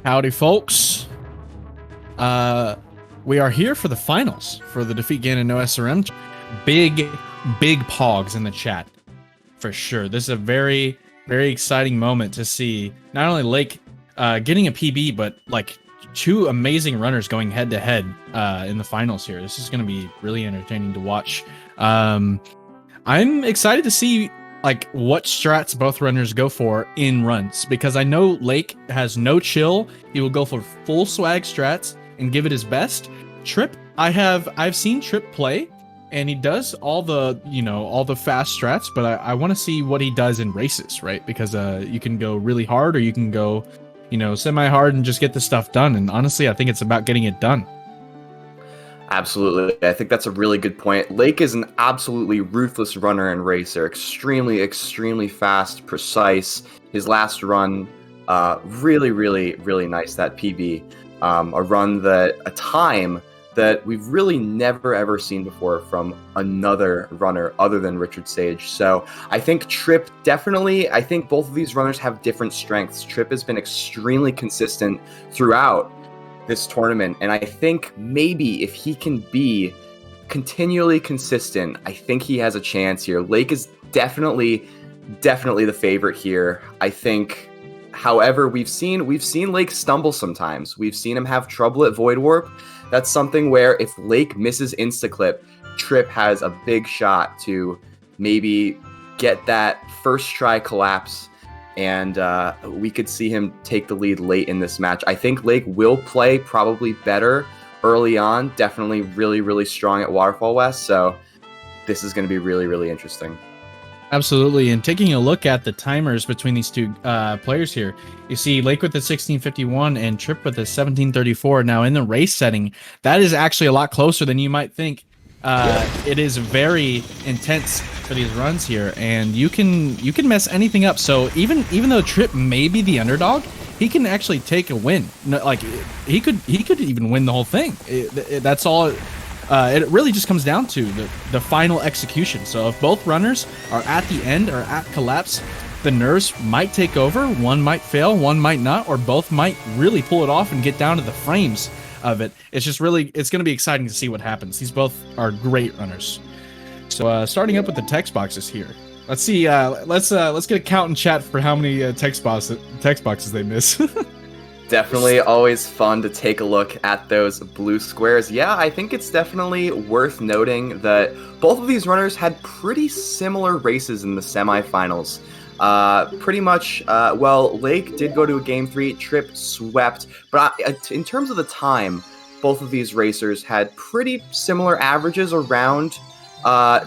Howdy, folks. We are here for the finals for the Defeat Ganon No SRM. Big pogs in the chat, for sure. This is a very exciting moment to see not only Lake getting a PB, but like two amazing runners going head to head in the finals here. This is going to be really entertaining to watch. I'm excited to see like what strats both runners go for in runs, because I know Lake has no chill. He will go for full swag strats and give it his best. Tripp, I've seen Tripp play, and he does all the all the fast strats, but I want to see what he does in races, right? Because you can go really hard, or you can go semi hard and just get the stuff done. And honestly, I think it's about getting it done. Absolutely. I think that's a really good point. Lake is an absolutely ruthless runner and racer. Extremely fast, precise. His last run, really nice, that PB. A time that we've really never ever seen before from another runner other than Richard Sage. So I think Tripp I think both of these runners have different strengths. Tripp has been extremely consistent throughout this tournament, and I think maybe if he can be continually consistent, I think he has a chance here. Lake is definitely the favorite here. I think, however, we've seen Lake stumble sometimes. We've seen him have trouble at Void Warp. That's something where if Lake misses Instaclip, Tripp has a big shot to maybe get that first try collapse, and we could see him take the lead late in this match. I think Lake will play probably better early on, definitely really strong at Waterfall West, so this is going to be really interesting. Absolutely, and taking a look at the timers between these two players here, you see Lake with the 1651 and Tripp with the 1734. Now in the race setting, that is actually a lot closer than you might think. It is very intense for these runs here, and you can mess anything up. So even though Tripp may be the underdog, he can actually take a win. Like he could even win the whole thing. That's all. It really just comes down to the final execution. So if both runners are at the end or at collapse, the nerves might take over. One might fail, one might not, or both might really pull it off and get down to the frames of it. It's going to be exciting to see what happens. These both are great runners. So starting up with the text boxes here. Let's see. Let's get a count in chat for how many text boxes they miss. Definitely always fun to take a look at those blue squares. Yeah, I think it's definitely worth noting that both of these runners had pretty similar races in the semifinals. Pretty much, Lake did go to a game 3, Tripp swept, but in terms of the time, both of these racers had pretty similar averages around,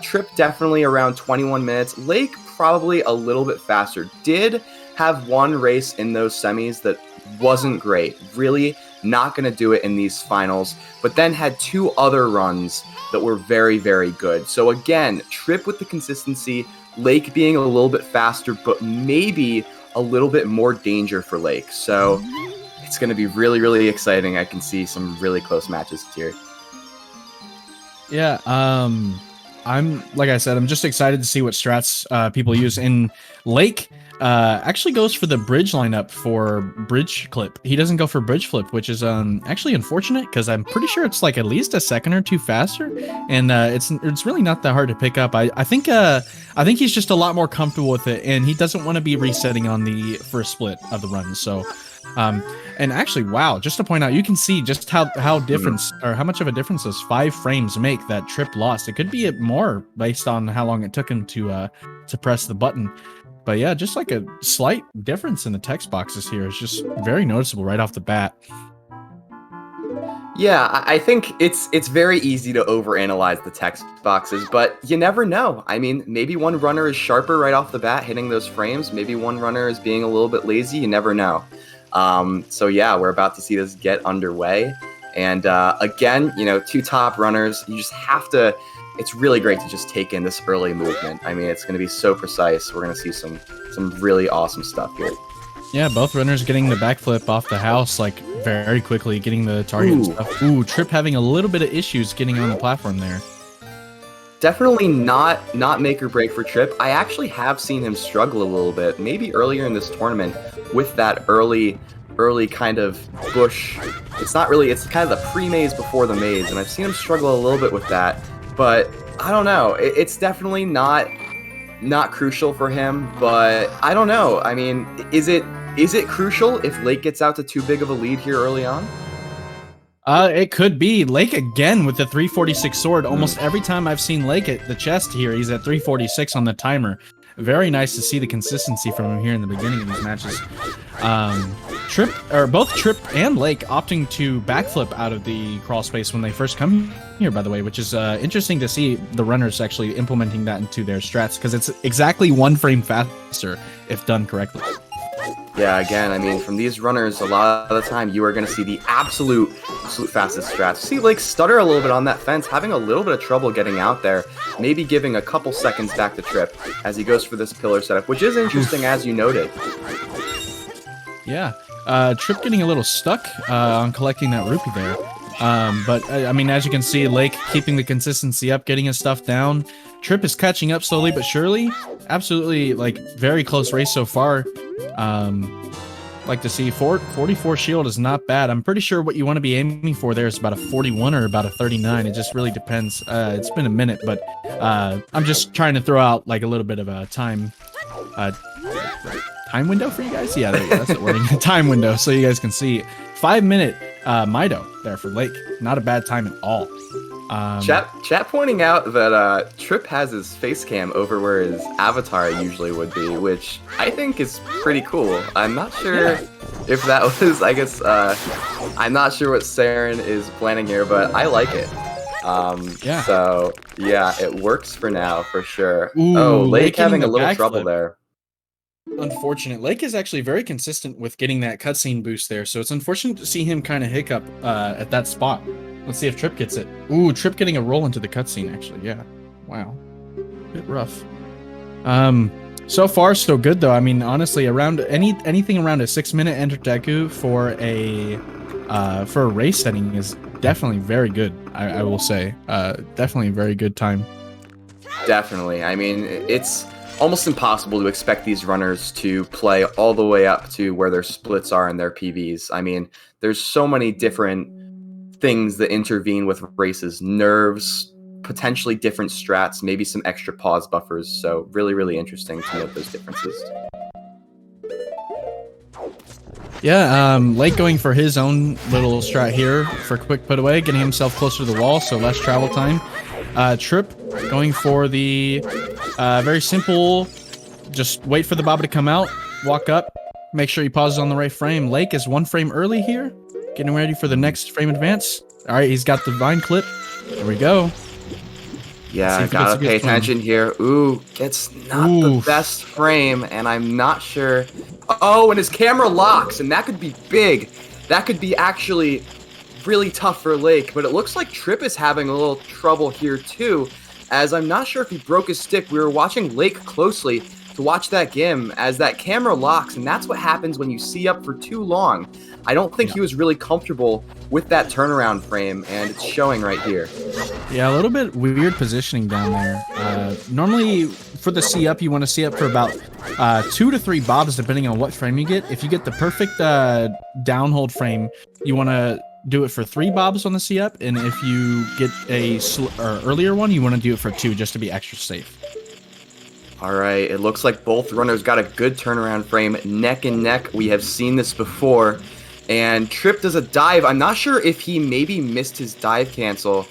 Tripp definitely around 21 minutes, Lake probably a little bit faster. Did have one race in those semis that wasn't great, really not going to do it in these finals, but then had two other runs that were very good. So again, Tripp with the consistency, Lake being a little bit faster, but maybe a little bit more danger for Lake. So it's going to be really exciting. I can see some really close matches here. Yeah, I'm like I said, I'm just excited to see what strats people use. In Lake actually goes for the bridge lineup for bridge clip. He doesn't go for bridge flip, which is actually unfortunate, because I'm pretty sure it's like at least a second or two faster, and it's really not that hard to pick up. I think he's just a lot more comfortable with it, and he doesn't want to be resetting on the first split of the run. So and actually, wow, just to point out, you can see just how difference, or how much of a difference those 5 frames make that Tripp lost. It could be more based on how long it took him to press the button. But yeah, just like a slight difference in the text boxes here is just very noticeable right off the bat. Yeah, I think it's very easy to overanalyze the text boxes, but you never know. I mean, maybe one runner is sharper right off the bat hitting those frames. Maybe one runner is being a little bit lazy. You never know. So yeah, we're about to see this get underway. And again, two top runners, you just have to... It's really great to just take in this early movement. I mean, it's going to be so precise. We're going to see some really awesome stuff here. Yeah, both runners getting the backflip off the house like very quickly, getting the target and stuff. Ooh, Tripp having a little bit of issues getting on the platform there. Definitely not make or break for Tripp. I actually have seen him struggle a little bit, maybe earlier in this tournament, with that early early kind of bush. It's not really, it's kind of the pre-maze before the maze, and I've seen him struggle a little bit with that, but I don't know. It's definitely not crucial for him, but I don't know. I mean, is it crucial if Lake gets out to too big of a lead here early on? It could be. Lake again with the 346 sword. Almost every time I've seen Lake at the chest here, he's at 346 on the timer. Very nice to see the consistency from him here in the beginning of these matches. Both Tripp and Lake opting to backflip out of the crawl space when they first come here, by the way, which is interesting to see the runners actually implementing that into their strats, because it's exactly 1 frame faster if done correctly. Yeah, again, I mean, from these runners, a lot of the time, you are going to see the absolute fastest strats. See Lake stutter a little bit on that fence, having a little bit of trouble getting out there, maybe giving a couple seconds back to Tripp as he goes for this pillar setup, which is interesting, as you noted. Yeah, Tripp getting a little stuck on collecting that rupee there. But, I mean, as you can see, Lake keeping the consistency up, getting his stuff down. Tripp is catching up slowly but surely. Absolutely, like, very close race so far. Like to see 44 shield is not bad. I'm pretty sure what you want to be aiming for there is about a 41 or about a 39. It just really depends. It's been a minute, but I'm just trying to throw out like a little bit of a time window for you guys. Yeah, there you go. That's the wording. Time window, so you guys can see 5-minute Mido there for Lake. Not a bad time at all. Chat pointing out that Tripp has his face cam over where his avatar usually would be, which I think is pretty cool. I'm not sure if that was, I guess, I'm not sure what Saren is planning here, but I like it. So, yeah, it works for now, for sure. Ooh, Lake having a little trouble there. Unfortunate. Lake is actually very consistent with getting that cutscene boost there, so it's unfortunate to see him kind of hiccup at that spot. Let's see if Tripp gets it. Ooh, Tripp getting a roll into the cutscene, actually. Yeah. Wow. Bit rough. So far, so good, though. I mean, honestly, around anything around a 6-minute enter Deku for a race setting is definitely very good, I will say. Definitely a very good time. Definitely. I mean, it's almost impossible to expect these runners to play all the way up to where their splits are in their PVs. I mean, there's so many different things that intervene with races, nerves, potentially different strats, maybe some extra pause buffers. So really, really interesting to note those differences. Yeah, Lake going for his own little strat here for quick put away, getting himself closer to the wall, so less travel time. Tripp going for the very simple, just wait for the Baba to come out, walk up, make sure he pauses on the right frame. Lake is 1 frame early here, getting ready for the next frame advance. All right, he's got the vine clip. There we go. Yeah, gotta pay attention here. Ooh, gets not the best frame, and I'm not sure. Oh, and his camera locks, and that could be big. That could be actually really tough for Lake, but it looks like Tripp is having a little trouble here too, as I'm not sure if he broke his stick. We were watching Lake closely to watch that gim as that camera locks, and that's what happens when you see up for too long. I don't think he was really comfortable with that turnaround frame, and it's showing right here. Yeah, a little bit weird positioning down there. Normally, for the C up, you want to C up for about 2 to 3 bobs, depending on what frame you get. If you get the perfect downhold frame, you want to do it for 3 bobs on the C up, and if you get a earlier one, you want to do it for 2, just to be extra safe. All right, it looks like both runners got a good turnaround frame, neck and neck. We have seen this before. And Tripp does a dive. I'm not sure if he maybe missed his dive cancel.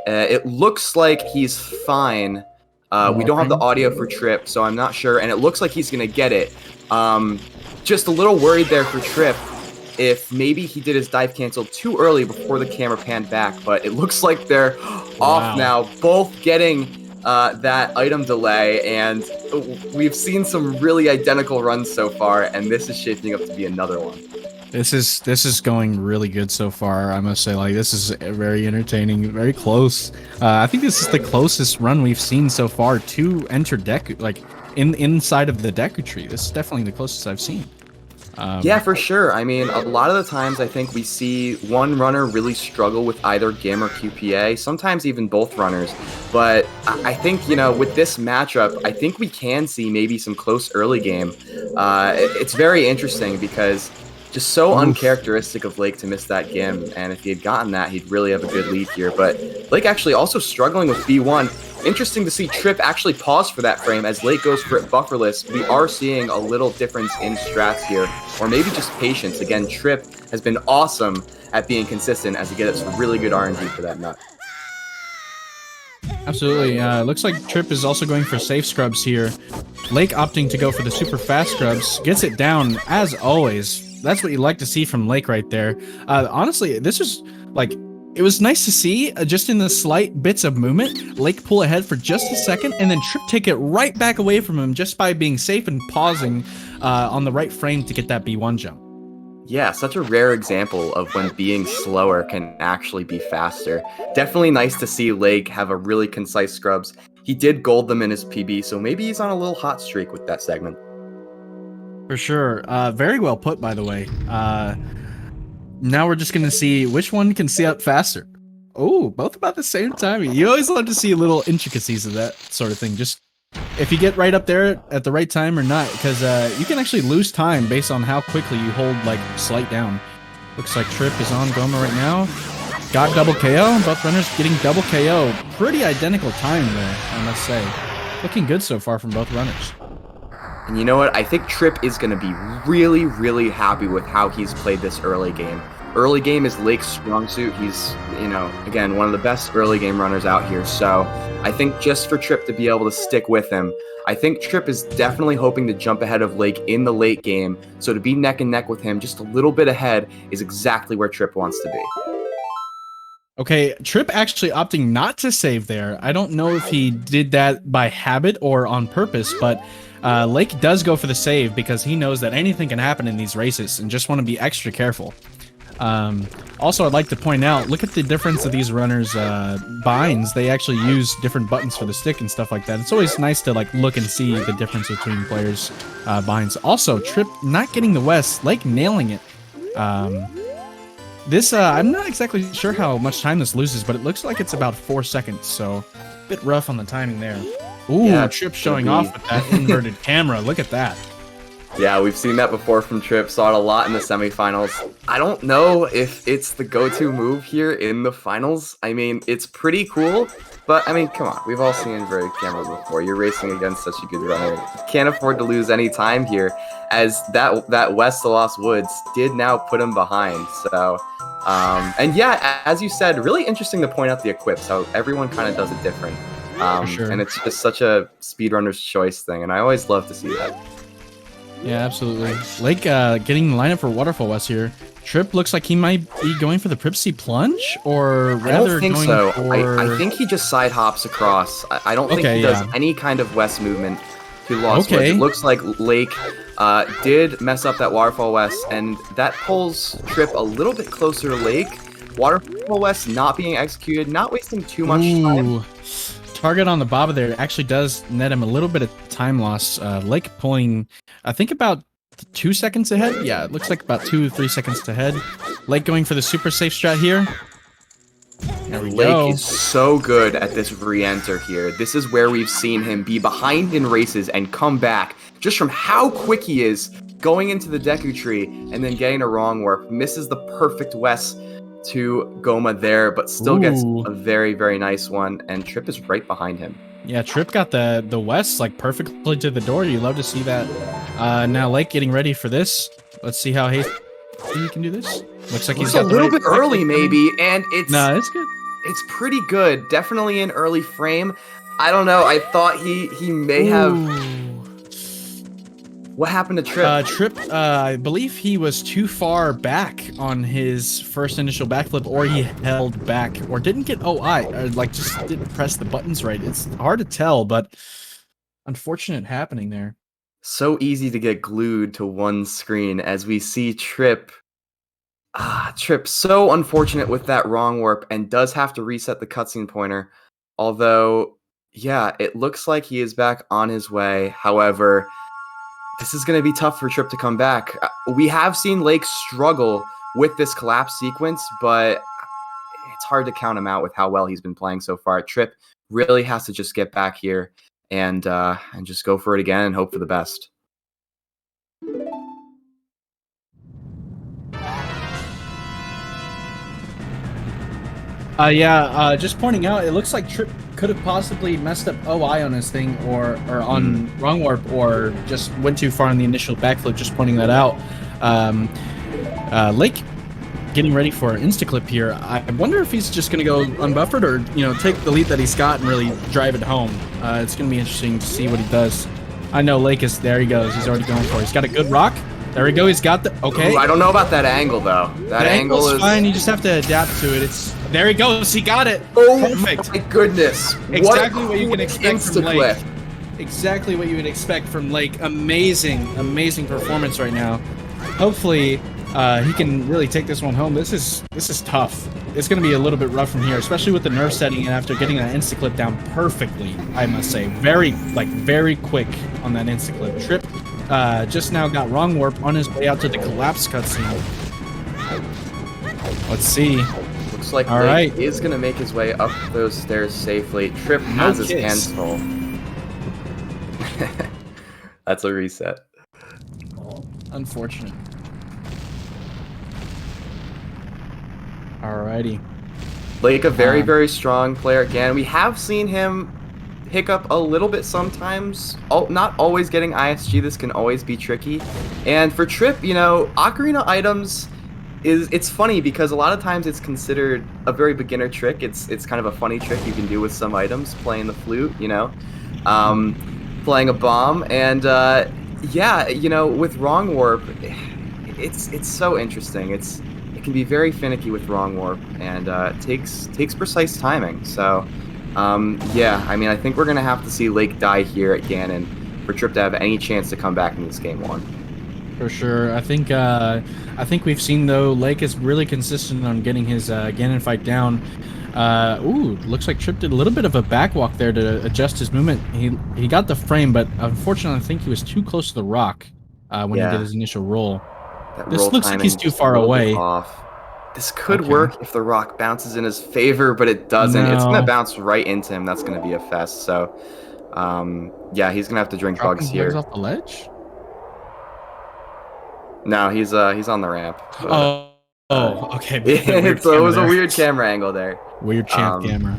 It looks like he's fine. We don't have the audio for Tripp, so I'm not sure. And it looks like he's going to get it. Just a little worried there for Tripp if maybe he did his dive cancel too early before the camera panned back. But it looks like they're off now, both getting that item delay. And we've seen some really identical runs so far, and this is shaping up to be another one. This is going really good so far. I must say, like, this is very entertaining, very close. I think this is the closest run we've seen so far to enter Deku, like inside of the Deku tree. This is definitely the closest I've seen. Yeah, for sure. I mean, a lot of the times I think we see one runner really struggle with either GIM or QPA, sometimes even both runners. But I think, you know, with this matchup, I think we can see maybe some close early game. It's very interesting because Just so Oof. uncharacteristic of Lake to miss that Gim, and if he had gotten that, he'd really have a good lead here. But Lake actually also struggling with B1. Interesting to see Tripp actually pause for that frame as Lake goes for it bufferless. We are seeing a little difference in strats here, or maybe just patience. Again, Tripp has been awesome at being consistent as he gets really good RNG for that nut. Absolutely. Looks like Tripp is also going for safe scrubs here. Lake opting to go for the super fast scrubs. Gets it down, as always. That's what you like to see from Lake right there. Honestly, this was, like, it was nice to see, just in the slight bits of movement, Lake pull ahead for just a second, and then Tripp take it right back away from him just by being safe and pausing on the right frame to get that B1 jump. Yeah, such a rare example of when being slower can actually be faster. Definitely nice to see Lake have a really concise scrubs. He did gold them in his PB, so maybe he's on a little hot streak with that segment. For sure. Very well put, by the way. Now we're just going to see which one can see up faster. Oh, both about the same time. You always love to see little intricacies of that sort of thing. Just if you get right up there at the right time or not, because you can actually lose time based on how quickly you hold, like, slight down. Looks like Tripp is on Goma right now. Got double KO. Both runners getting double KO. Pretty identical time there, I must say. Looking good so far from both runners. And you know what? I think Tripp is going to be really, really happy with how he's played this early game. Early game is Lake's strong suit. He's, you know, again, one of the best early game runners out here. So I think just for Tripp to be able to stick with him, I think Tripp is definitely hoping to jump ahead of Lake in the late game. So to be neck and neck with him, just a little bit ahead, is exactly where Tripp wants to be. Okay, Tripp actually opting not to save there. I don't know if he did that by habit or on purpose, but Lake does go for the save because he knows that anything can happen in these races and just want to be extra careful. Also, I'd like to point out, look at the difference of these runners' binds. They actually use different buttons for the stick and stuff like that. It's always nice to like look and see the difference between players' binds. Also, Tripp not getting the West, Lake nailing it. This, I'm not exactly sure how much time this loses, but it looks like it's about 4 seconds, so a bit rough on the timing there. Ooh, yeah, Tripp showing off with that inverted camera. Look at that. Yeah, we've seen that before from Tripp. Saw it a lot in the semifinals. I don't know if it's the go-to move here in the finals. I mean, it's pretty cool, but I mean, come on. We've all seen inverted cameras before. You're racing against such a good runner. You can't afford to lose any time here, as that West to Lost Woods did now put him behind. So, and yeah, as you said, really interesting to point out the equips, how everyone kind of does it different. Sure. And it's just such a speedrunner's choice thing, and I always love to see that. Yeah, absolutely. Lake getting the lineup for Waterfall West here. Tripp looks like he might be going for the PripPC plunge, or rather I don't think going so. for... I think he just side hops across. I don't think he does any kind of West movement to Lost Woods. It looks like Lake did mess up that Waterfall West, and that pulls Tripp a little bit closer to Lake. Waterfall West not being executed, not wasting too much time. Target on the Baba there actually does net him a little bit of time loss. Lake pulling, I think, about 2 seconds ahead. Yeah, it looks like about 2-3 seconds ahead. Lake going for the super safe strat here. There we go. Lake is so good at this re-enter here. This is where we've seen him be behind in races and come back just from how quick he is going into the Deku Tree and then getting a wrong warp. Misses the perfect West to Goma there, but still gets a very, very nice one, and Tripp is right behind him. Yeah, Tripp got the West like perfectly to the door. You love to see that. Now Lake getting ready for this. Let's see how hasty he can do this. Looks like he's got a little bit early, maybe, and it's it's good. It's pretty good. Definitely an early frame. I don't know. I thought he may have. What happened to Tripp? Tripp, I believe he was too far back on his first initial backflip, or he held back, or didn't get OI, or like just didn't press the buttons right. It's hard to tell, but unfortunate happening there. So easy to get glued to one screen as we see Tripp. Tripp so unfortunate with that wrong warp and does have to reset the cutscene pointer. Although, yeah, it looks like he is back on his way. However, this is going to be tough for Tripp to come back. We have seen Lake struggle with this collapse sequence, but it's hard to count him out with how well he's been playing so far. Tripp really has to just get back here and just go for it again and hope for the best. Just pointing out, it looks like Tripp could have possibly messed up OI on his thing, or on wrong warp, or just went too far on the initial backflip. Just pointing that out. Lake getting ready for an insta-clip here. I wonder if he's just going to go unbuffered, or take the lead that he's got and really drive it home. It's going to be interesting to see what he does. I know Lake is there. He goes. He's already going for it. He's got a good rock. There we go. He's got the okay. Ooh, I don't know about that angle though. That angle is fine. You just have to adapt to it. There he goes. He got it. Oh, perfect. My goodness. Exactly what you can expect from Lake. Clip. Exactly what you would expect from Lake. Amazing performance right now. Hopefully, he can really take this one home. This is tough. It's going to be a little bit rough from here, especially with the nerf setting and after getting that insta-clip down perfectly, I must say. Very quick on that insta-clip. Tripp just now got wrong warp on his way out to the collapse cutscene. Let's see. Looks like Lake is going to make his way up those stairs safely. Tripp has his hands full. That's a reset. Unfortunate. Alrighty. Lake, a very strong player again. We have seen him hiccup a little bit sometimes. Not always getting ISG. This can always be tricky. And for Tripp, Ocarina items it's funny because a lot of times it's considered a very beginner trick. It's kind of a funny trick you can do with some items, playing the flute, playing a bomb, and with wrong warp, it's so interesting. It can be very finicky with wrong warp, and it takes precise timing. So I think we're gonna have to see Lake die here at Ganon for Tripp to have any chance to come back in this game one. For sure. I think we've seen, though, Lake is really consistent on getting his Ganon fight down. Looks like Tripp did a little bit of a backwalk there to adjust his movement. He got the frame, but unfortunately I think he was too close to the rock when he did his initial roll. This looks like he's too far away. This could work if the rock bounces in his favor, but it doesn't. No. It's going to bounce right into him. That's going to be a fest. So, he's going to have to drink bugs here. Off the ledge? No, he's on the ramp. But, okay. It was a weird camera angle there. Weird champ camera.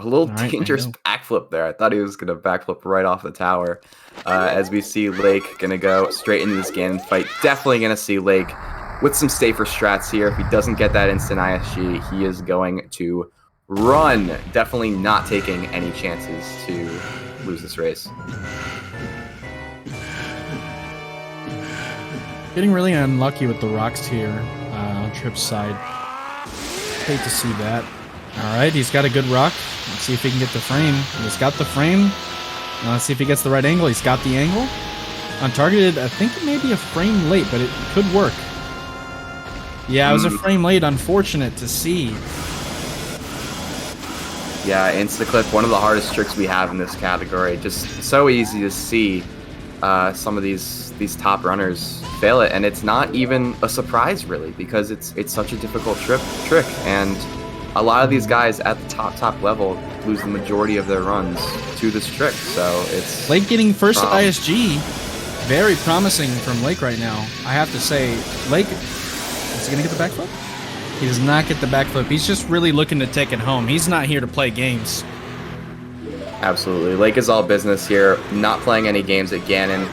A little dangerous backflip there. I thought he was going to backflip right off the tower. As we see Lake going to go straight into this Ganon fight. Definitely going to see Lake with some safer strats here. If he doesn't get that instant ISG, he is going to run. Definitely not taking any chances to lose this race. Getting really unlucky with the rocks here on Tripp's side. Hate to see that. Alright, he's got a good rock. Let's see if he can get the frame. He's got the frame. Now let's see if he gets the right angle. He's got the angle. Untargeted, I think it may be a frame late, but it could work. Yeah, it was a frame late. Unfortunate to see. Yeah, insta-clip, one of the hardest tricks we have in this category. Just so easy to see some of these top runners fail it, and it's not even a surprise really because it's such a difficult trick, and a lot of these guys at the top level lose the majority of their runs to this trick. So it's Lake getting first ISG, very promising from Lake right now. I have to say, Lake, is he gonna get the backflip? He does not get the backflip. He's just really looking to take it home. He's not here to play games. Absolutely. Lake is all business here, not playing any games at Ganon.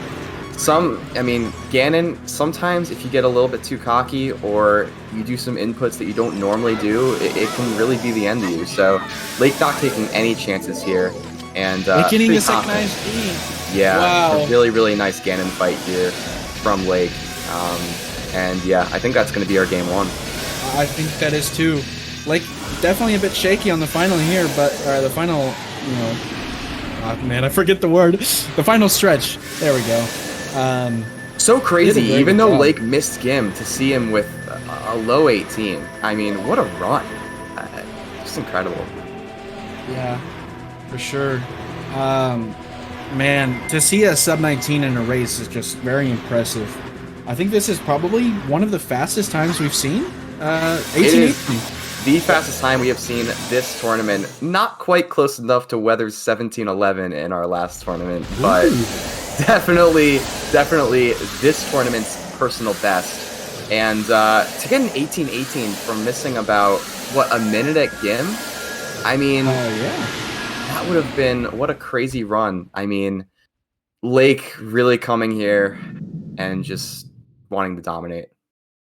Ganon, sometimes if you get a little bit too cocky or you do some inputs that you don't normally do, it can really be the end of you. So Lake not taking any chances here. And getting the second ISG. Yeah, wow. A really nice Ganon fight here from Lake. I think that's going to be our game one. I think that is too. Lake definitely a bit shaky on the final here, but the final, I forget the word. The final stretch. There we go. So crazy, even though Lake missed Gim, to see him with a low 18. I mean, what a run. Just incredible. Yeah, for sure. Man, to see a sub 19 in a race is just very impressive. I think this is probably one of the fastest times we've seen. 18. The fastest time we have seen this tournament. Not quite close enough to Weather's 17:11 in our last tournament, but definitely this tournament's personal best. And to get an 18-18 from missing about, what, a minute at Gim? I mean, Yeah. that would have been, what a crazy run. I mean, Lake really coming here and just wanting to dominate.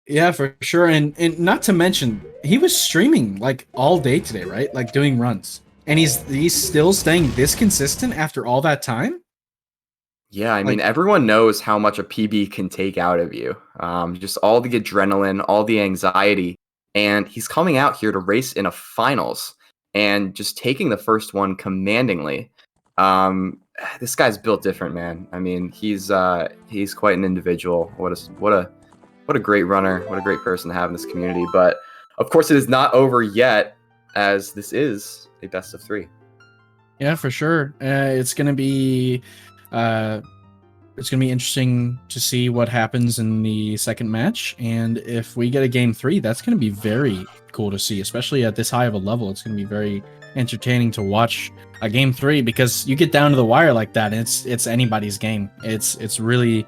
Yeah, for sure. And not to mention, he was streaming like all day today, right? Like doing runs. And he's still staying this consistent after all that time? Yeah, I mean, Like, everyone knows how much a PB can take out of you. Just all the adrenaline, all the anxiety. And he's coming out here to race in a finals and just taking the first one commandingly. This guy's built different, man. I mean, he's quite an individual. What a great runner. What a great person to have in this community. But of course, it is not over yet, as this is a best of 3. yeah, for sure. It's gonna be interesting to see what happens in the second match, and if we get a game 3, that's gonna be very cool to see, especially at this high of a level. It's gonna be very entertaining to watch a game 3 because you get down to the wire like that, and it's anybody's game. It's really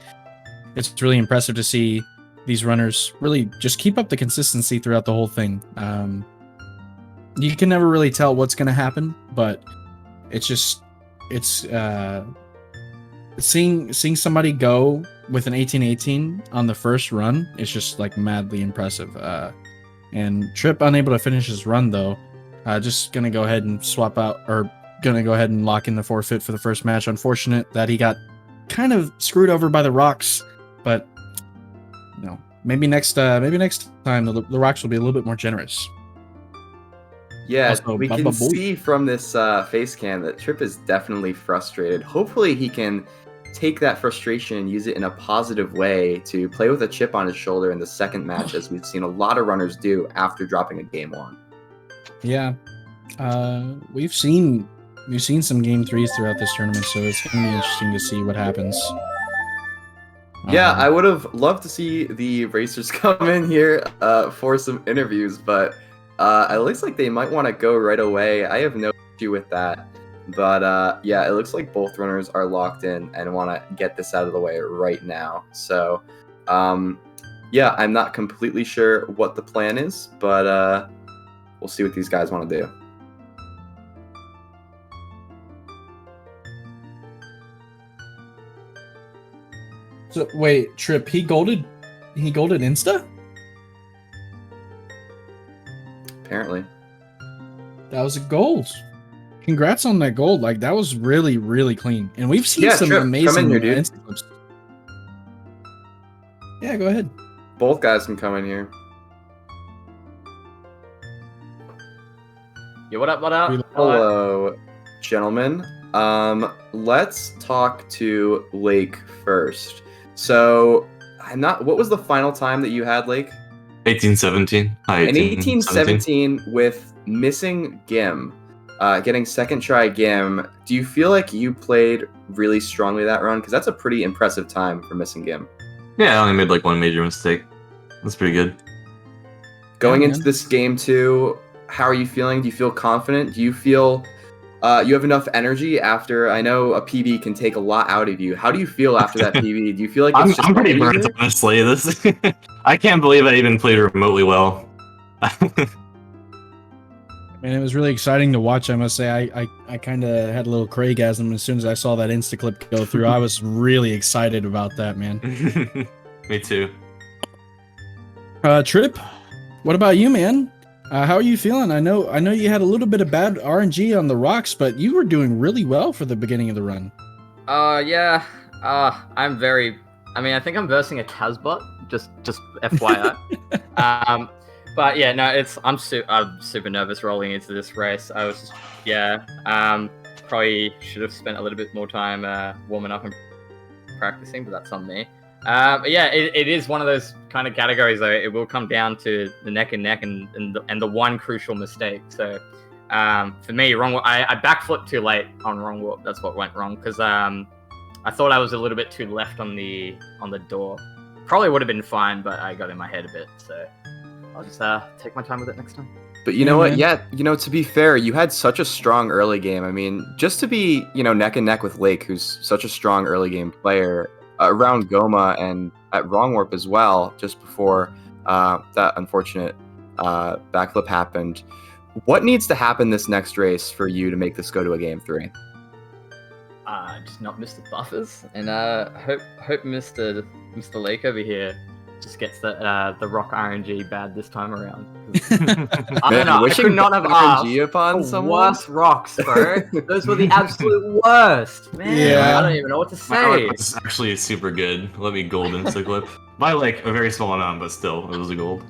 impressive to see these runners really just keep up the consistency throughout the whole thing. You can never really tell what's gonna happen, but it's seeing somebody go with an 18-18 on the first run is just like madly impressive. And Tripp unable to finish his run though. Just gonna go ahead and swap out, or gonna go ahead and lock in the forfeit for the first match. Unfortunate that he got kind of screwed over by the rocks, but no, maybe next time the rocks will be a little bit more generous. Yeah, Also, we can see from this face cam that Tripp is definitely frustrated. Hopefully he can take that frustration and use it in a positive way to play with a chip on his shoulder in the second match, as we've seen a lot of runners do after dropping a game 1. Yeah, we've seen some game 3s throughout this tournament, so it's gonna be interesting to see what happens. Yeah, I would have loved to see the racers come in here for some interviews, but it looks like they might want to go right away. I have no issue with that. But yeah, it looks like both runners are locked in and want to get this out of the way right now. So yeah, I'm not completely sure what the plan is, but we'll see what these guys want to do. So wait, Tripp, he golded Insta? Apparently. That was a gold. Congrats on that gold. Like, that was really, really clean. And we've seen some Tripp, amazing come in here, dude. Insta clips. Yeah, go ahead. Both guys can come in here. Yeah, what up, what up? Hello, gentlemen. Let's talk to Lake first. So, what was the final time that you had, Lake? 1817. Hi, An 1817 with missing Gim, getting second try Gim. Do you feel like you played really strongly that run? Because that's a pretty impressive time for missing Gim. Yeah, I only made like one major mistake. That's pretty good. Going into this game 2, how are you feeling? Do you feel confident? Do you feel you have enough energy after? I know a PB can take a lot out of you. How do you feel after that PB? Do you feel like it's I'm pretty burnt, honestly. I can't believe I even played remotely well. Man, it was really exciting to watch, I must say. I kind of had a little Craigasm as soon as I saw that Insta clip go through. I was really excited about that, man. Me too. Tripp, what about you, man? How are you feeling? I know you had a little bit of bad RNG on the rocks, but you were doing really well for the beginning of the run. Yeah. I'm very. I mean, I think I'm versing a Casbot. Just FYI. But yeah, no, I'm super nervous rolling into this race. I was just, probably should have spent a little bit more time warming up and practicing, but that's on me. But yeah, it is one of those kind of categories though. It will come down to the neck and neck and the one crucial mistake. So for me, I backflipped too late on wrong warp. That's what went wrong, because I thought I was a little bit too left on the door. Probably would have been fine, but I got in my head a bit. So I'll just take my time with it next time. But you know what? Yeah, to be fair, you had such a strong early game. I mean, just to be, neck and neck with Lake, who's such a strong early game player, around Goma and at Wrong Warp as well, just before that unfortunate backflip happened. What needs to happen this next race for you to make this go to a game 3? Just not miss the buffers, and hope Mr. Lake over here just gets the rock RNG bad this time around. I don't know. I could not have RNG upon asked for someone. worse rocks, bro. Those were the absolute worst, man. Yeah. I don't even know what to My rock say. was actually super good. Let me gold Instaclip. By like a very small amount, but still, it was a gold.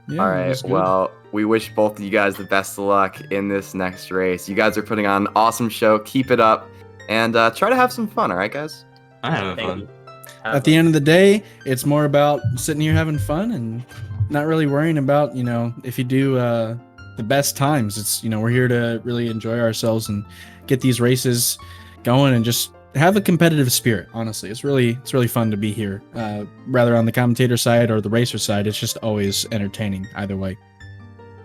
Yeah, All it right, was good. well, we wish both of you guys the best of luck in this next race. You guys are putting on an awesome show. Keep it up, and try to have some fun, all right, guys? I'm having Thank fun. you. At the end of the day, it's more about sitting here having fun and not really worrying about, if you do the best times. It's, we're here to really enjoy ourselves and get these races going and just have a competitive spirit. Honestly, it's really fun to be here, rather on the commentator side or the racer side. It's just always entertaining either way.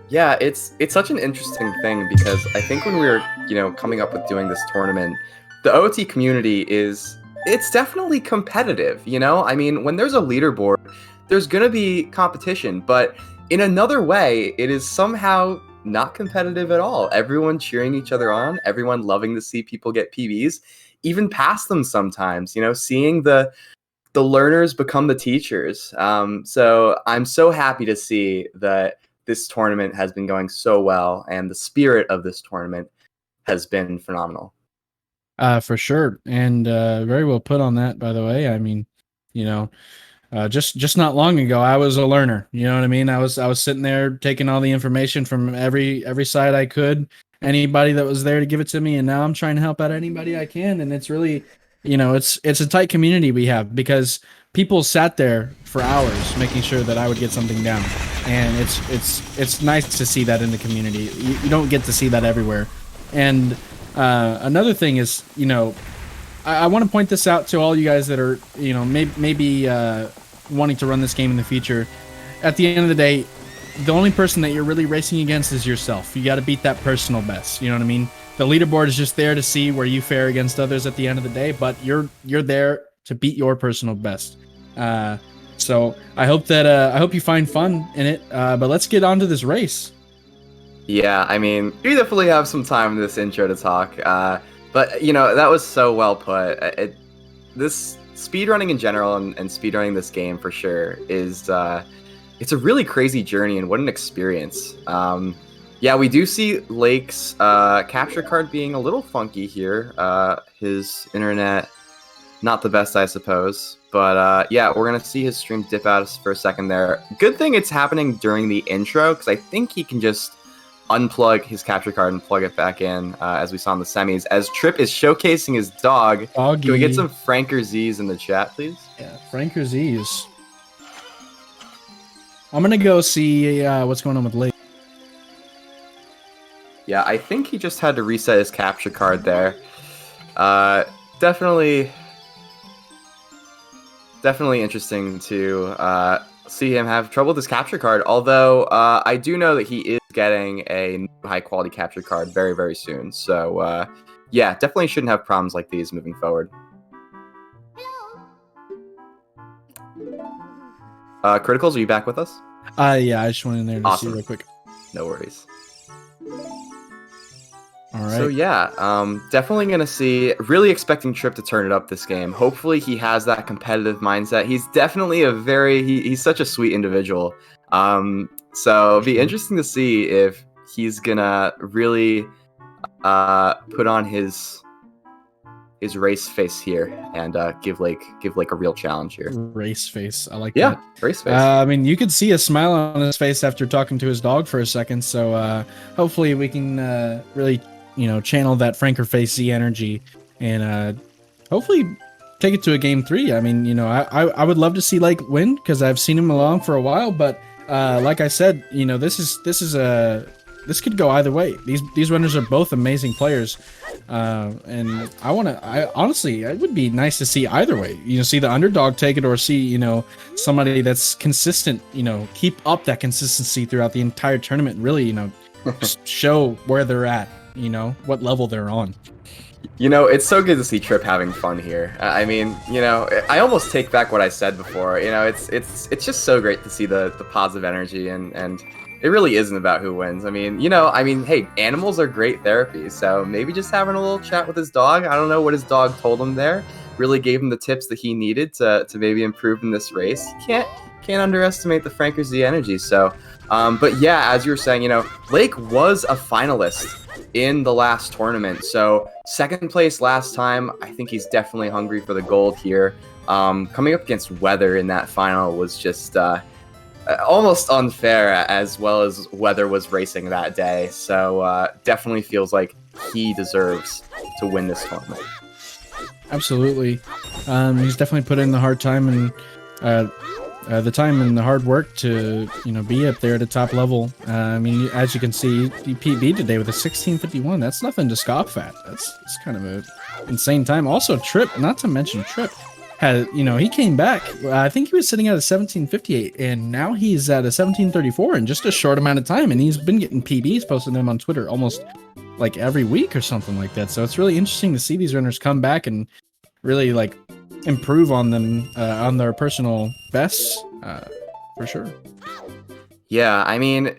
Yeah, it's such an interesting thing because I think when we were, coming up with doing this tournament, the OT community it's definitely competitive, I mean, when there's a leaderboard, there's going to be competition, but in another way, it is somehow not competitive at all. Everyone cheering each other on, everyone loving to see people get PBs, even past them sometimes, seeing the learners become the teachers. So I'm so happy to see that this tournament has been going so well, and the spirit of this tournament has been phenomenal. For sure, and very well put on that. By the way, I mean, just not long ago, I was a learner. You know what I mean? I was sitting there taking all the information from every side I could, anybody that was there to give it to me, and now I'm trying to help out anybody I can. And it's really, it's a tight community we have because people sat there for hours making sure that I would get something down, and it's nice to see that in the community. You don't get to see that everywhere, and. Another thing is, I want to point this out to all you guys that are, maybe wanting to run this game in the future. At the end of the day, the only person that you're really racing against is yourself. You got to beat that personal best. You know what I mean? The leaderboard is just there to see where you fare against others at the end of the day, but you're there to beat your personal best. So I hope you find fun in it. But let's get on to this race. Yeah, I mean, we definitely have some time in this intro to talk, but that was so well put. This speedrunning in general and speedrunning this game for sure is it's a really crazy journey, and what an experience. Yeah, we do see Lake's capture card being a little funky here. His internet, not the best, I suppose. But yeah, we're going to see his stream dip out for a second there. Good thing it's happening during the intro, because I think he can just unplug his capture card and plug it back in, as we saw in the semis. As Tripp is showcasing his dog. Doggy. Can we get some Franker Z's in the chat, please? Yeah, Franker Z's. I'm going to go see what's going on with Lake. Yeah, I think he just had to reset his capture card there. Definitely interesting to see him have trouble with his capture card. Although I do know that he is getting a high quality capture card very, very soon. So yeah, definitely shouldn't have problems like these moving forward. Criticals, are you back with us? Yeah, I just went in there to Awesome. see real quick. No worries. All right. So yeah, definitely gonna see. Really expecting Tripp to turn it up this game. Hopefully he has that competitive mindset. He's definitely he's such a sweet individual. So it'll be interesting to see if he's gonna really put on his race face here and give Lake a real challenge here. Race face. I like Yeah, that. race face. I mean, you could see a smile on his face after talking to his dog for a second. So hopefully we can really, channel that Franker face Z energy and hopefully take it to a game 3. I mean, I would love to see Lake win because I've seen him along for a while. But like I said, this could go either way. These runners are both amazing players. And honestly, it would be nice to see either way. See the underdog take it, or see, somebody that's consistent, keep up that consistency throughout the entire tournament. Really, just show where they're at, what level they're on. You know, it's so good to see Tripp having fun here. I mean, you know, I almost take back what I said before. You know, it's just so great to see the positive energy, and it really isn't about who wins. I mean, you know, hey, animals are great therapy. So maybe just having a little chat with his dog. I don't know what his dog told him there. Really gave him the tips that he needed to maybe improve in this race. Can't underestimate the Franker Z energy. So, but yeah, as you were saying, you know, Lake was a finalist in the last tournament. So second place last time. I think he's definitely hungry for the gold here. Coming up against Weather in that final was just almost unfair, as well as Weather was racing that day. So definitely feels like he deserves to win this tournament. Absolutely. He's definitely put in the hard time and the time and the hard work to, you know, be up there at the top level. I mean, as you can see, he PB today with a 16:51. That's nothing to scoff at. That's kind of an insane time. Also, Tripp, not to mention Tripp, had, you know, he came back. I think he was sitting at a 17:58, and now he's at a 17:34 in just a short amount of time. And he's been getting PBs, posting them on Twitter almost like every week or something like that. So it's really interesting to see these runners come back and really like improve on them, on their personal bests, for sure. Yeah, I mean,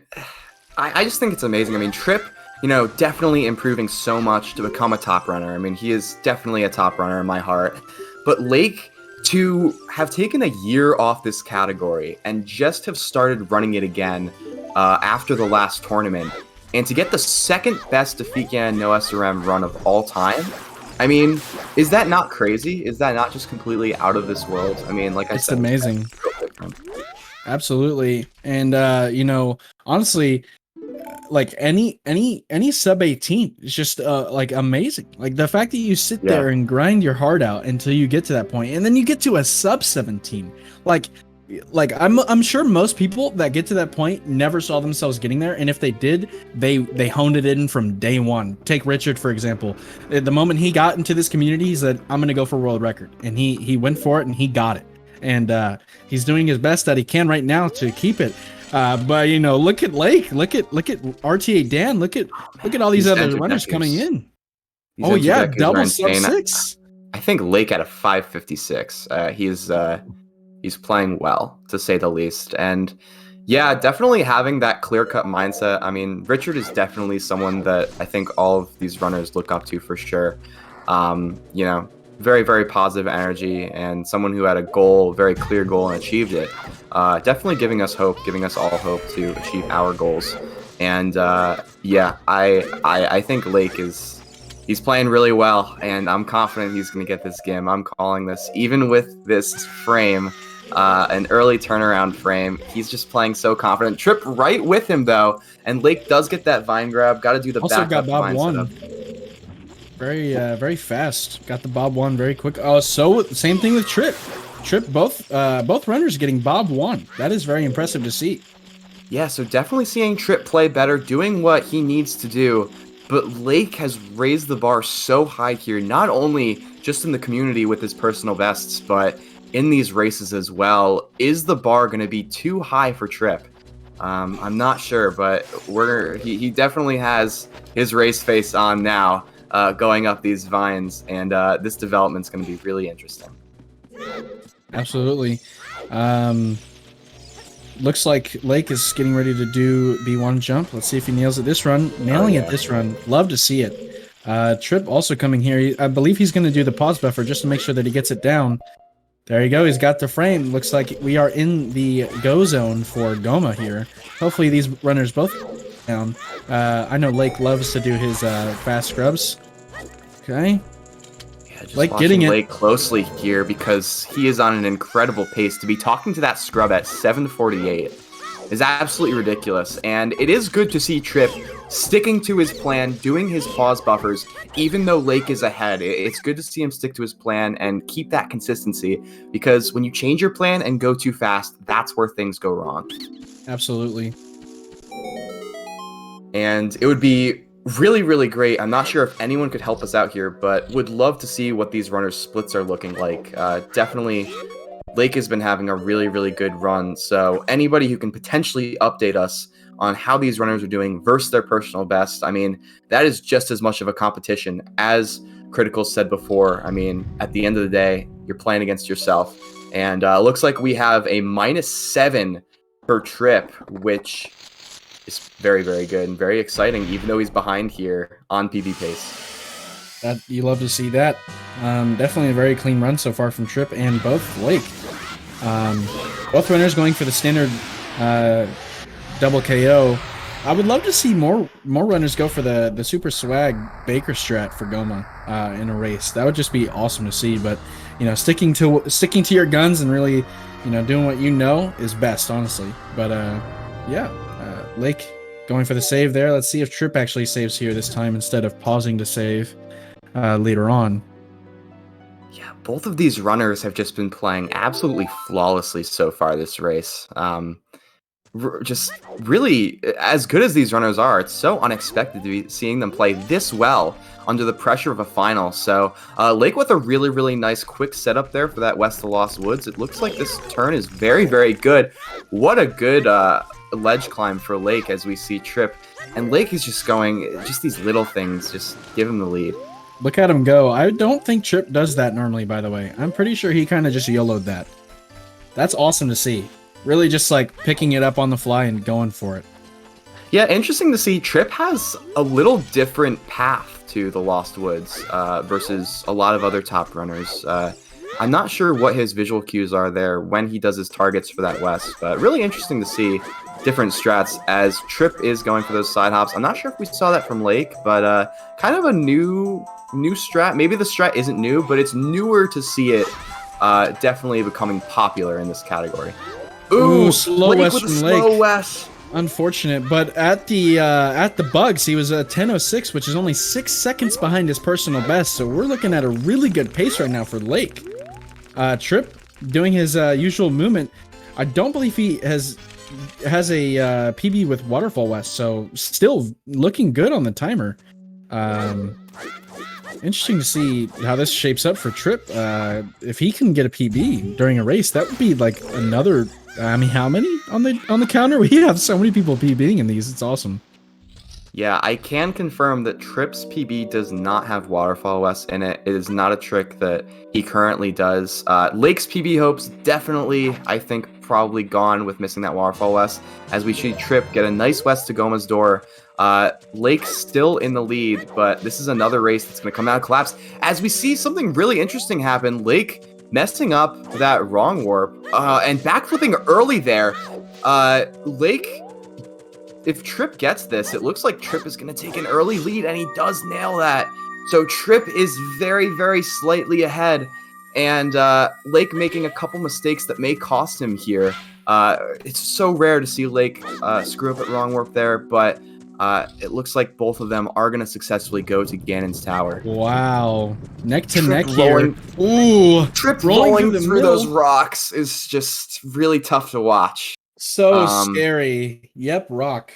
I just think it's amazing. I mean, Tripp, you know, definitely improving so much to become a top runner. I mean, he is definitely a top runner in my heart. But Lake, to have taken a year off this category and just have started running it again after the last tournament, and to get the second best Defeat Ganon no SRM run of all time, I mean, is that not crazy? Is that not just completely out of this world? I mean, like I said, it's amazing. Absolutely. And you know, honestly, like any sub 18 is just like amazing. Like the fact that you sit there and grind your heart out until you get to that point, and then you get to a sub 17. Like I'm sure most people that get to that point never saw themselves getting there, and if they did, they honed it in from day one. Take Richard, for example. The moment he got into this community, he said, I'm gonna go for world record, and he went for it and he got it. And he's doing his best that he can right now to keep it. But you know, look at Lake, look at RTA Dan, look at all these other runners coming in. Oh yeah, double sub 6. I think Lake at a 5:56. He's playing well, to say the least. And yeah, definitely having that clear-cut mindset. I mean, Richard is definitely someone that I think all of these runners look up to for sure. You know, very, very positive energy, and someone who had a goal, very clear goal, and achieved it. Definitely giving us hope, giving us all hope to achieve our goals. And yeah, I think Lake he's playing really well, and I'm confident he's going to get this game. I'm calling this, even with this frame, an early turnaround frame. He's just playing so confident. Tripp right with him, though, and Lake does get that vine grab. Got to do the also backup got Bob vine 1. setup. Very fast. Got the Bob 1 very quick. Oh, so same thing with Tripp. Tripp, both runners getting Bob 1. That is very impressive to see. Yeah, so definitely seeing Tripp play better, doing what he needs to do. But Lake has raised the bar so high here, not only just in the community with his personal bests, but in these races as well. Is the bar going to be too high for Tripp? I'm not sure, but he definitely has his race face on now, going up these vines, and this development's going to be really interesting. Absolutely. Looks like Lake is getting ready to do B1 jump. Let's see if he nails it this run. Nailing it this run. Love to see it. Tripp also coming here. I believe he's going to do the pause buffer just to make sure that he gets it down. There you go. He's got the frame. Looks like we are in the go zone for Goma here. Hopefully these runners both down. I know Lake loves to do his fast scrubs. Okay. Just Lake watching getting it. Lake closely here because he is on an incredible pace. To be talking to that scrub at 7:48 is absolutely ridiculous. And it is good to see Tripp sticking to his plan, doing his pause buffers, even though Lake is ahead. It's good to see him stick to his plan and keep that consistency, because when you change your plan and go too fast, that's where things go wrong. Absolutely. And it would be really, really great. I'm not sure if anyone could help us out here, but would love to see what these runners' splits are looking like. Definitely, Lake has been having a really, really good run. So anybody who can potentially update us on how these runners are doing versus their personal best, I mean, that is just as much of a competition as Critical said before, I mean, at the end of the day, you're playing against yourself. And looks like we have a -7 per trip, which is very, very good and very exciting, even though he's behind here on PB pace. You love to see that. Definitely a very clean run so far from Tripp and both Lake. Both runners going for the standard double KO. I would love to see more runners go for the super swag Baker strat for Goma in a race. That would just be awesome to see. But you know, sticking to your guns and really, you know, doing what you know is best, honestly. But yeah, Lake going for the save there. Let's see if Tripp actually saves here this time instead of pausing to save later on. Yeah, both of these runners have just been playing absolutely flawlessly so far this race. Just really, as good as these runners are, it's so unexpected to be seeing them play this well under the pressure of a final. So Lake with a really, really nice quick setup there for that West of Lost Woods. It looks like this turn is very, very good. What a good ledge climb for Lake as we see Tripp. And Lake is just going, just these little things, just give him the lead. Look at him go. I don't think Tripp does that normally, by the way. I'm pretty sure he kind of just YOLO'd that. That's awesome to see. Really just like picking it up on the fly and going for it. Yeah, interesting to see. Tripp has a little different path to the Lost Woods versus a lot of other top runners. I'm not sure what his visual cues are there when he does his targets for that West, but really interesting to see different strats as Tripp is going for those side hops. I'm not sure if we saw that from Lake, but kind of a new strat. Maybe the strat isn't new, but it's newer to see it definitely becoming popular in this category. Ooh, slow Lake West with a from slow Lake. West. Unfortunate, but at the bugs, he was a 10:06, which is only 6 seconds behind his personal best. So we're looking at a really good pace right now for Lake. Tripp doing his usual movement. I don't believe he has a PB with Waterfall West, so still looking good on the timer. Interesting to see how this shapes up for Tripp. If he can get a PB during a race, that would be like another. I mean, how many on the counter? We have so many people PBing in these. It's awesome. Yeah, I can confirm that Tripp's PB does not have Waterfall West in it. It is not a trick that he currently does. Lake's PB hopes definitely, I think, probably gone with missing that Waterfall West, as we see Tripp get a nice West to Goma's door. Lake's still in the lead, but this is another race that's going to come out of collapse. As we see something really interesting happen, Lake messing up that wrong warp and backflipping early there. Lake, if Tripp gets this, it looks like Tripp is going to take an early lead, and he does nail that. So Tripp is very, very slightly ahead, and Lake making a couple mistakes that may cost him here. It's so rare to see Lake screw up at wrong warp there, but it looks like both of them are going to successfully go to Ganon's tower. Wow. Neck to Tripp neck here. Ooh. Tripp rolling through those middle. rocks is just really tough to watch. So scary. Yep, rock.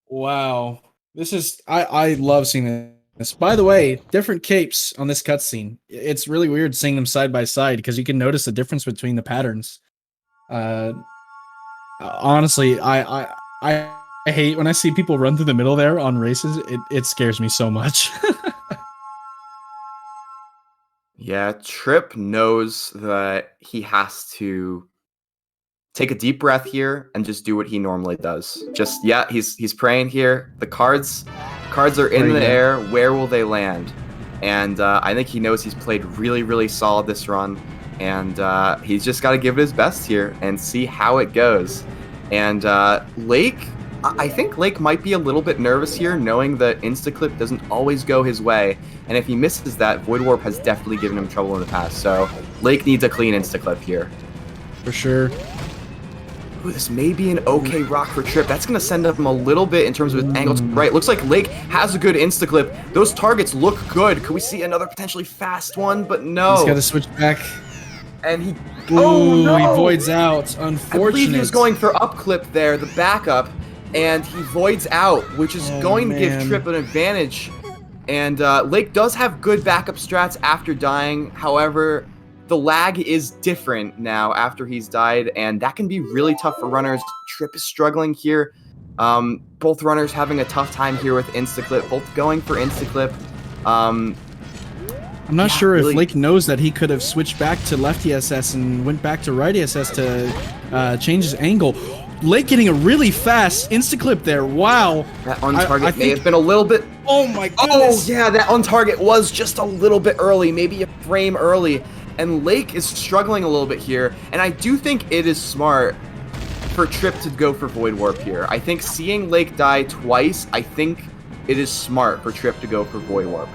Wow. This is I love seeing this. By the way, different capes on this cutscene. It's really weird seeing them side by side because you can notice the difference between the patterns. Honestly, I hate when I see people run through the middle there on races. It scares me so much. Yeah, Tripp knows that he has to take a deep breath here and just do what he normally does. Just, yeah, he's praying here. The cards are in the air. Where will they land? And I think he knows he's played really, really solid this run. And he's just got to give it his best here and see how it goes. And Lake, I think Lake might be a little bit nervous here, knowing that Instaclip doesn't always go his way. And if he misses that, Void Warp has definitely given him trouble in the past. So Lake needs a clean Instaclip here. For sure. Ooh, this may be an okay rock for Tripp. That's going to send him a little bit in terms of his angles. Right, looks like Lake has a good Instaclip. Those targets look good. Could we see another potentially fast one? But no. He's got to switch back. And he... Ooh, oh, no! He voids out. Unfortunate. I believe he was going for upclip there, the backup, and he voids out, which is going to give Tripp an advantage. And Lake does have good backup strats after dying. However, the lag is different now after he's died, and that can be really tough for runners. Tripp is struggling here. Both runners having a tough time here with Instaclip, both going for Instaclip. I'm not Yeah, sure really. if Lake knows that he could have switched back to left ESS and went back to right ESS to change his angle. Lake getting a really fast insta-clip there. Wow. That on target I may think- have been a little bit. Oh my Oh, goodness. yeah, that on target was just a little bit early, maybe a frame early. And Lake is struggling a little bit here. And I do think it is smart for Tripp to go for Void Warp here. I think seeing Lake die twice, I think it is smart for Tripp to go for Void Warp.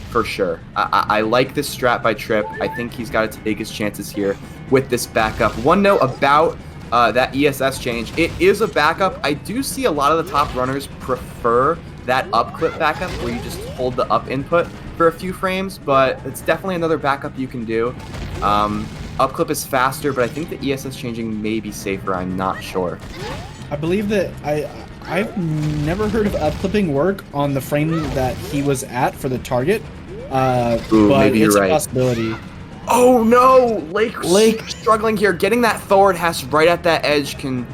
For sure. I like this strat by Tripp. I think he's got to take his chances here with this backup. One note about that ESS change. It is a backup. I do see a lot of the top runners prefer that up clip backup where you just hold the up input for a few frames, but it's definitely another backup you can do. Up clip is faster, but I think the ESS changing may be safer. I'm not sure. I believe that I've never heard of up-clipping work on the frame that he was at for the target. Ooh, but maybe it's you're a right. possibility. Oh no! Lake struggling here. Getting that forward hash right at that edge can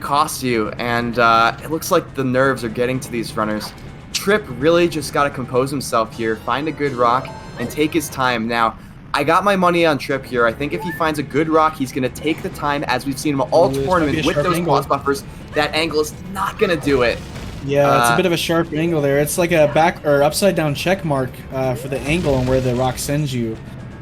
cost you, and it looks like the nerves are getting to these runners. Tripp really just got to compose himself here, find a good rock, and take his time. Now, I got my money on Tripp here. I think if he finds a good rock, he's going to take the time, as we've seen him all Ooh, this might tournament be a with sharp those angle. pause buffers. That angle is not going to do it. Yeah, it's a bit of a sharp angle there. It's like a back or upside down check mark for the angle and where the rock sends you.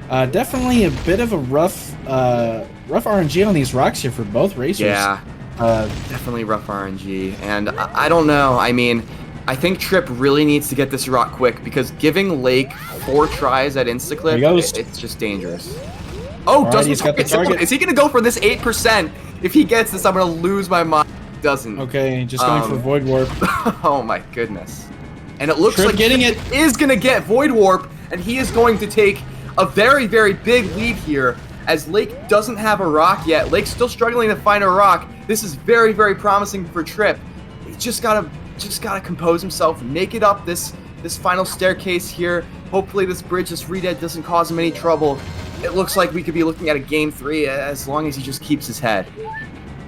Definitely a bit of a rough RNG on these rocks here for both racers. Yeah, definitely rough RNG. And I don't know. I mean, I think Tripp really needs to get this rock quick because giving Lake 4 tries at Instaclip, There he goes. it's just dangerous. Oh, right, doesn't he's got the target. Is he going to go for this 8%? If he gets this, I'm going to lose my mind. Doesn't. Okay, just going for Void Warp. Oh my goodness. And it looks Tripp like getting Tripp is going to get Void Warp, and he is going to take a very, very big lead here as Lake doesn't have a rock yet. Lake's still struggling to find a rock. This is very, very promising for Tripp. He just gotta compose himself, make it up this final staircase here. Hopefully this bridge, this redead doesn't cause him any trouble. It looks like we could be looking at a game 3 as long as he just keeps his head.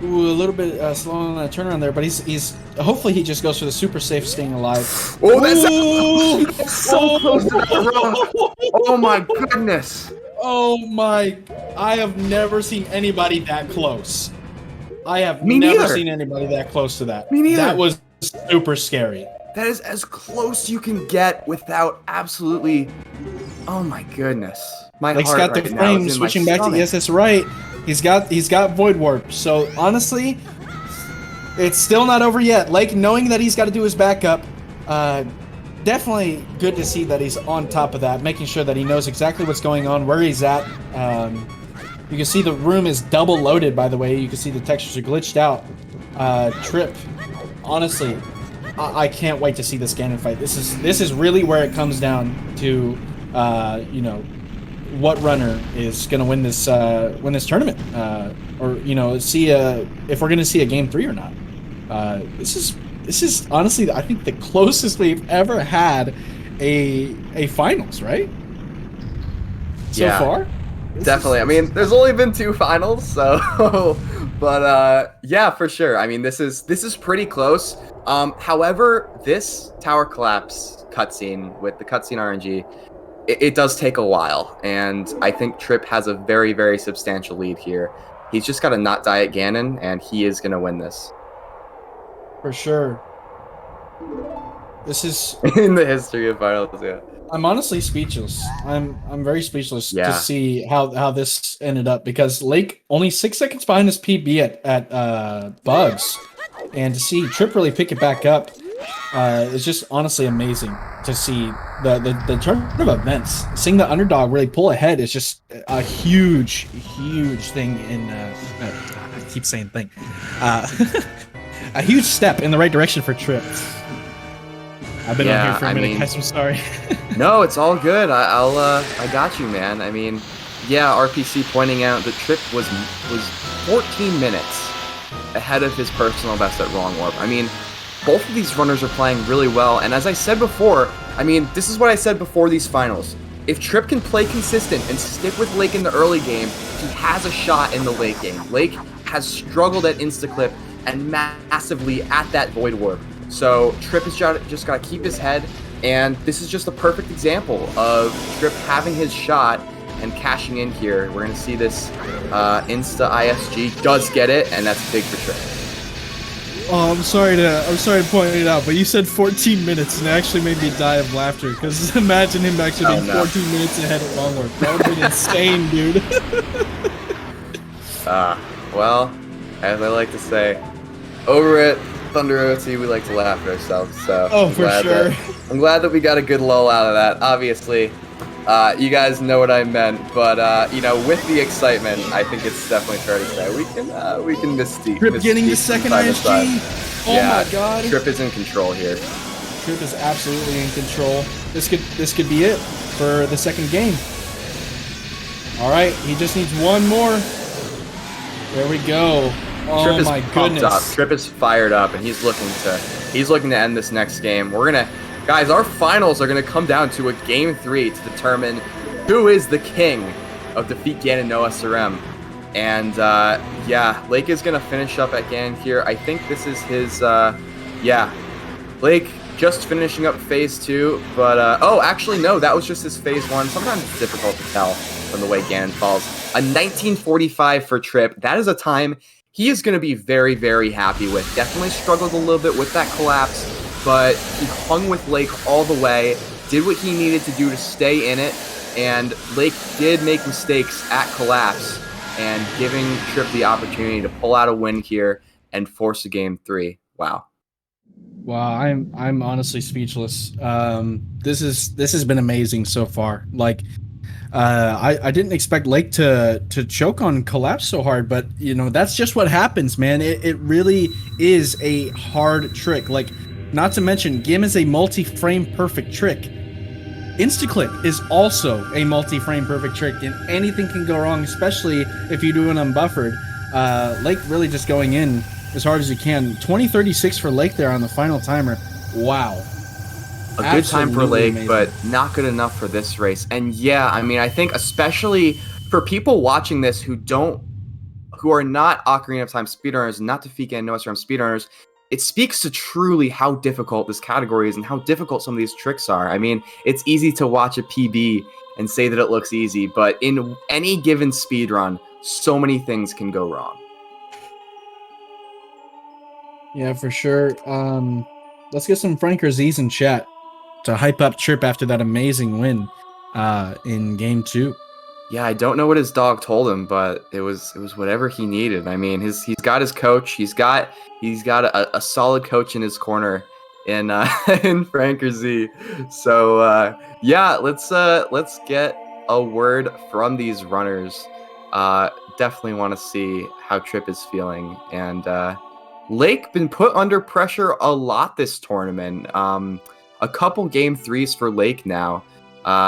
Ooh, a little bit slow on that turnaround there, but he's hopefully he just goes for the super safe staying alive. Oh, that's Ooh! so close to that rope. Oh my goodness. Oh my! I have never seen anybody that close. I have Me never neither. seen anybody that close to that. Me neither. That was super scary. That is as close you can get without absolutely. Oh my goodness. My Lake's heart got the right now frame is in my switching back to stomach. ESS right. He's got Void Warp. So honestly, it's still not over yet. Lake knowing that he's got to do his backup. Definitely good to see that he's on top of that, making sure that he knows exactly what's going on, where he's at. You can see the room is double loaded, by the way. You can see the textures are glitched out. Tripp, honestly, I can't wait to see this Ganon fight. This is really where it comes down to, what runner is going to win this tournament, or see if we're going to see a game 3 or not. This is honestly, I think, the closest we've ever had a finals, right? So Yeah. far. Definitely. I mean, there's only been 2 finals, so but yeah, for sure. I mean, this is pretty close. However, this tower collapse cutscene with the cutscene RNG, it does take a while, and I think Tripp has a very, very substantial lead here. He's just got to not die at Ganon, and he is going to win this. For sure. This is. In the history of finals, yeah. I'm honestly speechless. I'm very speechless Yeah. to see how this ended up, because Lake only 6 seconds behind his PB at Bugs, and to see Tripp really pick it back up is just honestly amazing to see the turn of events. Seeing the underdog really pull ahead is just a huge thing in. I keep saying thing. A huge step in the right direction for Tripp. I've been on here for a minute, guys. I'm sorry. No, it's all good. I got you, man. I mean, yeah, RPC pointing out that Tripp was 14 minutes ahead of his personal best at Wrong Warp. I mean, both of these runners are playing really well, and as I said before, I mean, this is what I said before these finals. If Tripp can play consistent and stick with Lake in the early game, he has a shot in the late game. Lake has struggled at Instaclip and massively at that Void Warp. So Tripp has just got to keep his head, And this is just a perfect example of Tripp having his shot and cashing in here. We're going to see this Insta ISG does get it, and that's big for Tripp. Oh, I'm sorry to point it out, but you said 14 minutes, and it actually made me die of laughter. Because imagine him actually being 14 minutes ahead at long work. That would have been insane, dude. Well, as I like to say, over at Thunder OT, we like to laugh at ourselves. So I'm glad that we got a good lull out of that. Obviously, you guys know what I meant, but with the excitement, I think it's definitely fair to say we can mystique. Tripp getting the second ISG. Oh my god. Tripp is in control here. Tripp is absolutely in control. This could be it for the second game. All right, he just needs one more. There we go. Oh my goodness. Up. Tripp is fired up, and he's looking to end this next game. Guys, our finals are gonna come down to a game 3 to determine who is the king of Defeat Ganon No SRM. And Lake is gonna finish up at Ganon here. I think this is his Lake just finishing up phase 2, but actually no, that was just his phase 1. Sometimes it's difficult to tell from the way Ganon falls. A 1945 for Tripp. That is a time he is going to be very, very happy with. Definitely struggled a little bit with that collapse, but he hung with Lake all the way, did what he needed to do to stay in it, and Lake did make mistakes at collapse, and giving Tripp the opportunity to pull out a win here and force a game 3. Wow. Wow, I'm honestly speechless. This has been amazing so far. Like, I didn't expect Lake to choke on collapse so hard, but that's just what happens, man. It really is a hard trick. Like, not to mention, Gim is a multi-frame perfect trick. Instaclip is also a multi-frame perfect trick, and anything can go wrong, especially if you do an unbuffered. Lake really just going in as hard as you can. 20:36 for Lake there on the final timer. Wow. A good time for Lake, but not good enough for this race. And yeah, I mean, I think especially for people watching this who are not Ocarina of Time speedrunners, not Defeat Ganon No SRM speedrunners, it speaks to truly how difficult this category is and how difficult some of these tricks are. I mean, it's easy to watch a PB and say that it looks easy, but in any given speedrun, so many things can go wrong. Yeah, for sure. Let's get some Franker Z's in chat to hype up Tripp after that amazing win in game 2. Yeah, I don't know what his dog told him, but it was whatever he needed. I mean, he's got his coach. He's got a solid coach in his corner in in Franker Z. So let's get a word from these runners. Definitely want to see how Tripp is feeling. And Lake been put under pressure a lot this tournament. A couple game 3s for Lake now.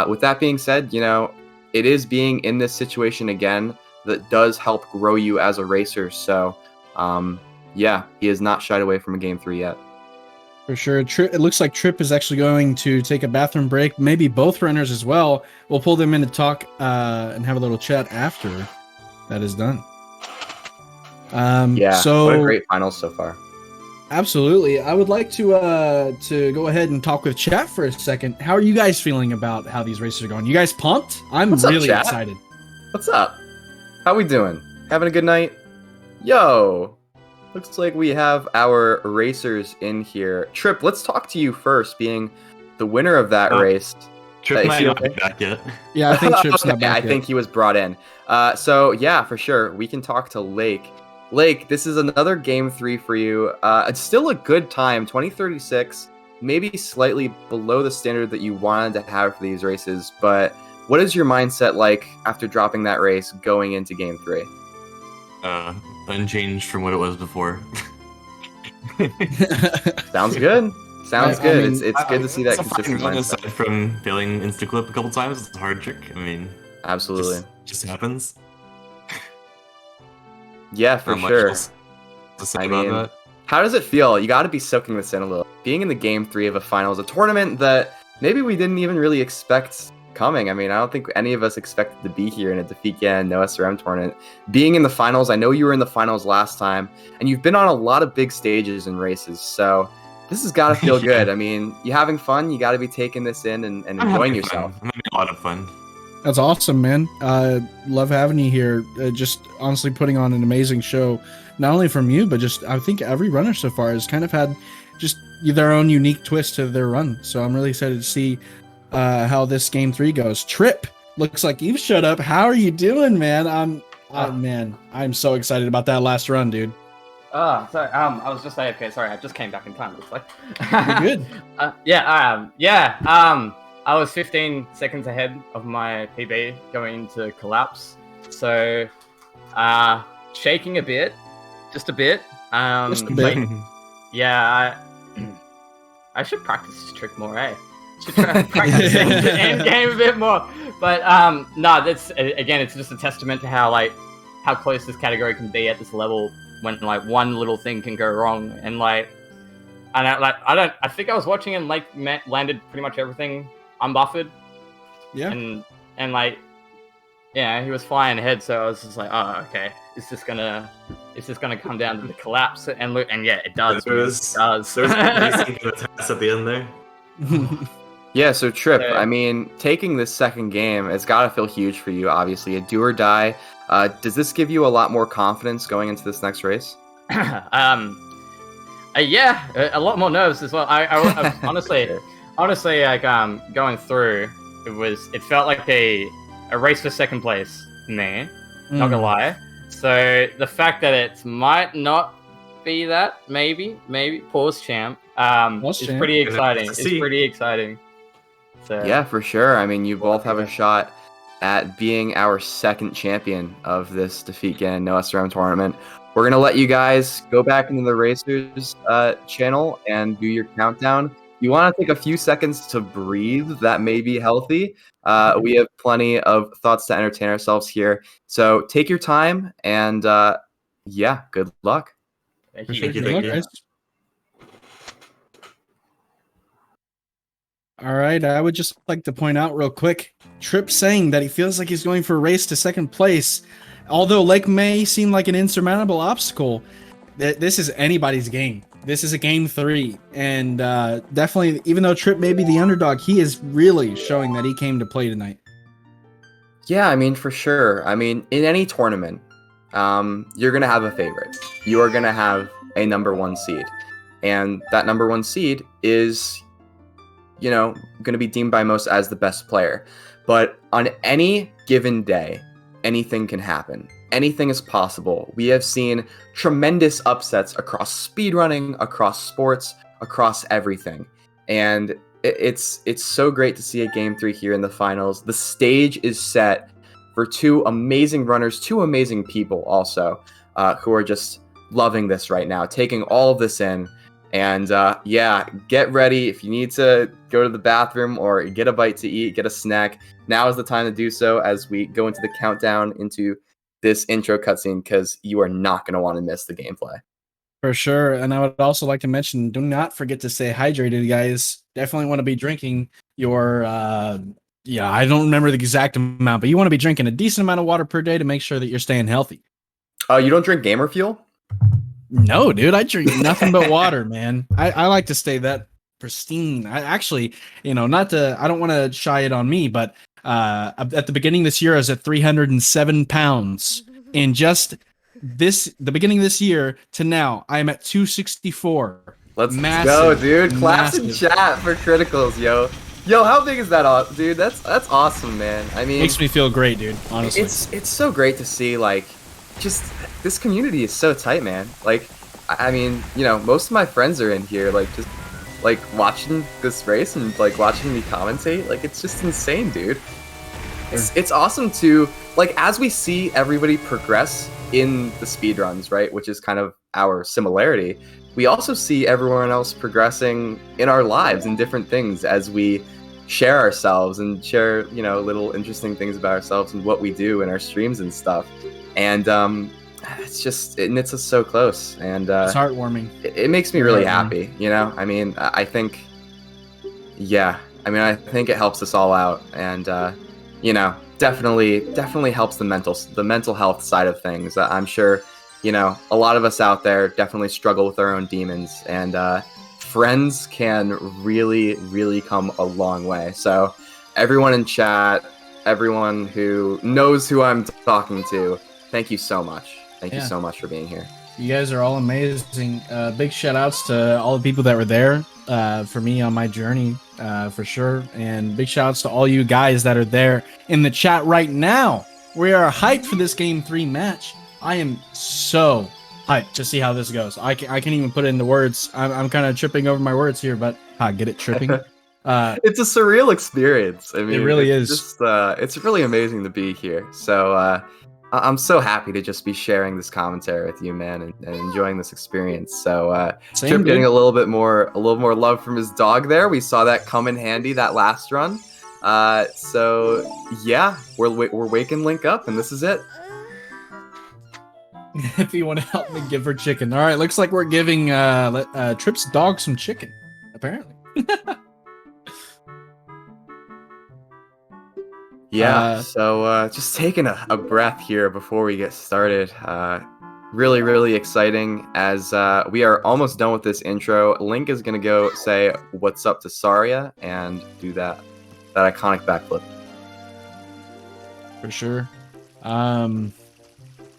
With that being said, it is being in this situation again that does help grow you as a racer. So, he has not shied away from a game 3 yet. For sure. It looks like Tripp is actually going to take a bathroom break. Maybe both runners as well. We'll pull them in to talk and have a little chat after that is done. So what a great finals so far. Absolutely. I would like to go ahead and talk with chat for a second. How are you guys feeling about how these races are going? You guys pumped? I'm really excited. What's up? How we doing? Having a good night? Yo! Looks like we have our racers in here. Tripp, let's talk to you first, being the winner of that race. Tripp might not be back yet. Yeah, I think Tripp's not back yet. I think he was brought in. For sure. We can talk to Lake. Lake, this is another game 3 for you. It's still a good time, 2036, maybe slightly below the standard that you wanted to have for these races, but what is your mindset like after dropping that race going into game 3? Unchanged from what it was before. Sounds good. Sounds good. I mean, it's good to see that consistent mindset. Aside from failing Instaclip a couple times, it's a hard trick. I mean, absolutely. Just happens. Yeah, for sure. I mean, how does it feel? You got to be soaking this in a little. Being in the game 3 of a finals, a tournament that maybe we didn't even really expect coming. I mean, I don't think any of us expected to be here in a Defeat Ganon No SRM tournament. Being in the finals, I know you were in the finals last time, and you've been on a lot of big stages and races. So, This has got to feel good. I mean, you having fun? You got to be taking this in and I'm enjoying having yourself. fun. I'm having a lot of fun. That's awesome, man. Love having you here. Just honestly putting on an amazing show, not only from you, but just I think every runner so far has kind of had just their own unique twist to their run. So I'm really excited to see how this game 3 goes. Tripp, looks like you've showed up. How are you doing, man? I'm so excited about that last run, dude. Oh, sorry. I was just AFK. Sorry, I just came back in time. It looks like. You're good. I was 15 seconds ahead of my PB going into collapse, so shaking a bit, just a bit. Just a bit. Yeah, I should practice this trick more, eh? Should try to practice the end game a bit more. But no, that's again, it's just a testament to how close this category can be at this level when like one little thing can go wrong, and I think I was watching and Lake landed pretty much everything unbuffered. Yeah. And like, yeah, he was flying ahead, so I was just like, oh, okay, it's just gonna come down to the collapse, and look, and yeah, it does. There was racing test at the end there. Yeah, so Tripp, Yeah. I mean, taking this second game, it's got to feel huge for you, obviously. A do or die. Does this give you a lot more confidence going into this next race? Yeah, a lot more nerves as well. I honestly, like going through, it felt like a race for second place for me. Not gonna lie. So the fact that it might not be that, maybe pause champ, is pretty exciting. It's pretty exciting. So Yeah, for sure. I mean, you both have a shot at being our second champion of this Defeat Ganon No SRM tournament. We're going to let you guys go back into the Racers channel and do your countdown. You want to take a few seconds to breathe. That may be healthy. We have plenty of thoughts to entertain ourselves here. So take your time and, yeah, good luck. thank Thank you. you. Guys. All right, I would just like to point out real quick, Tripp saying that he feels like he's going for a race to second place. Although Lake may seem like an insurmountable obstacle, this is anybody's game. This is a game 3, and definitely, even though Tripp may be the underdog, he is really showing that he came to play tonight. Yeah, I mean, for sure. I mean, in any tournament, you're going to have a favorite. You are going to have a number 1 seed. And that number 1 seed is, you know, going to be deemed by most as the best player. But on any given day, anything can happen. Anything is possible. We have seen tremendous upsets across speedrunning, across sports, across everything. And it's so great to see a game 3 here in the finals. The stage is set for 2 amazing runners, 2 amazing people also, who are just loving this right now, taking all of this in. And yeah, get ready. If you need to go to the bathroom or get a bite to eat, get a snack, now is the time to do so as we go into the countdown into this intro cutscene, because you are not going to want to miss the gameplay. For sure. And I would also like to mention, do not forget to stay hydrated, guys. Definitely want to be drinking your, I don't remember the exact amount, but you want to be drinking a decent amount of water per day to make sure that you're staying healthy. You don't drink gamer fuel? No, dude, I drink nothing but water, man. I like to stay that pristine. I actually, I don't want to shy it on me, but at the beginning of this year, I was at 307 pounds. In just the beginning of this year to now, I am at 264. Let's Massive, go, dude. Claps in massive. chat for criticals, yo. Yo, how big is that, dude? That's awesome, man. I mean, Makes me feel great, dude. Honestly, it's so great to see, like, just this community is so tight, man. Like, I mean, most of my friends are in here, like, just like watching this race and like watching me commentate. Like, it's just insane, dude. It's awesome to, like, as we see everybody progress in the speedruns, right, which is kind of our similarity, we also see everyone else progressing in our lives in different things as we share ourselves and share, little interesting things about ourselves and what we do in our streams and stuff. And it's us so close, and it's heartwarming. it makes me really happy. I mean, I think it helps us all out, and definitely helps the mental health side of things. I'm sure a lot of us out there definitely struggle with our own demons, and friends can really, really come a long way. So everyone in chat, everyone who knows who I'm talking to, thank you so much. Thank you so much for being here. You guys are all amazing. Big shout outs to all the people that were there for me on my journey, for sure. And big shout outs to all you guys that are there in the chat right now. We are hyped for this Game 3 match. I am so hyped to see how this goes. I can't even put it into words. I'm kind of tripping over my words here, but get it tripping. It's a surreal experience. I mean, it really is. Just, it's really amazing to be here. So I'm so happy to just be sharing this commentary with you, man, and enjoying this experience. So Tripp getting a little more love from his dog there. We saw that come in handy that last run. So yeah, we're waking Link up, and this is it. If you want to help me give her chicken. All right, looks like we're giving Tripp's dog some chicken, apparently. Yeah, so just taking a breath here before we get started. Really, really exciting as we are almost done with this intro. Link is going to go say what's up to Saria and do that iconic backflip. For sure.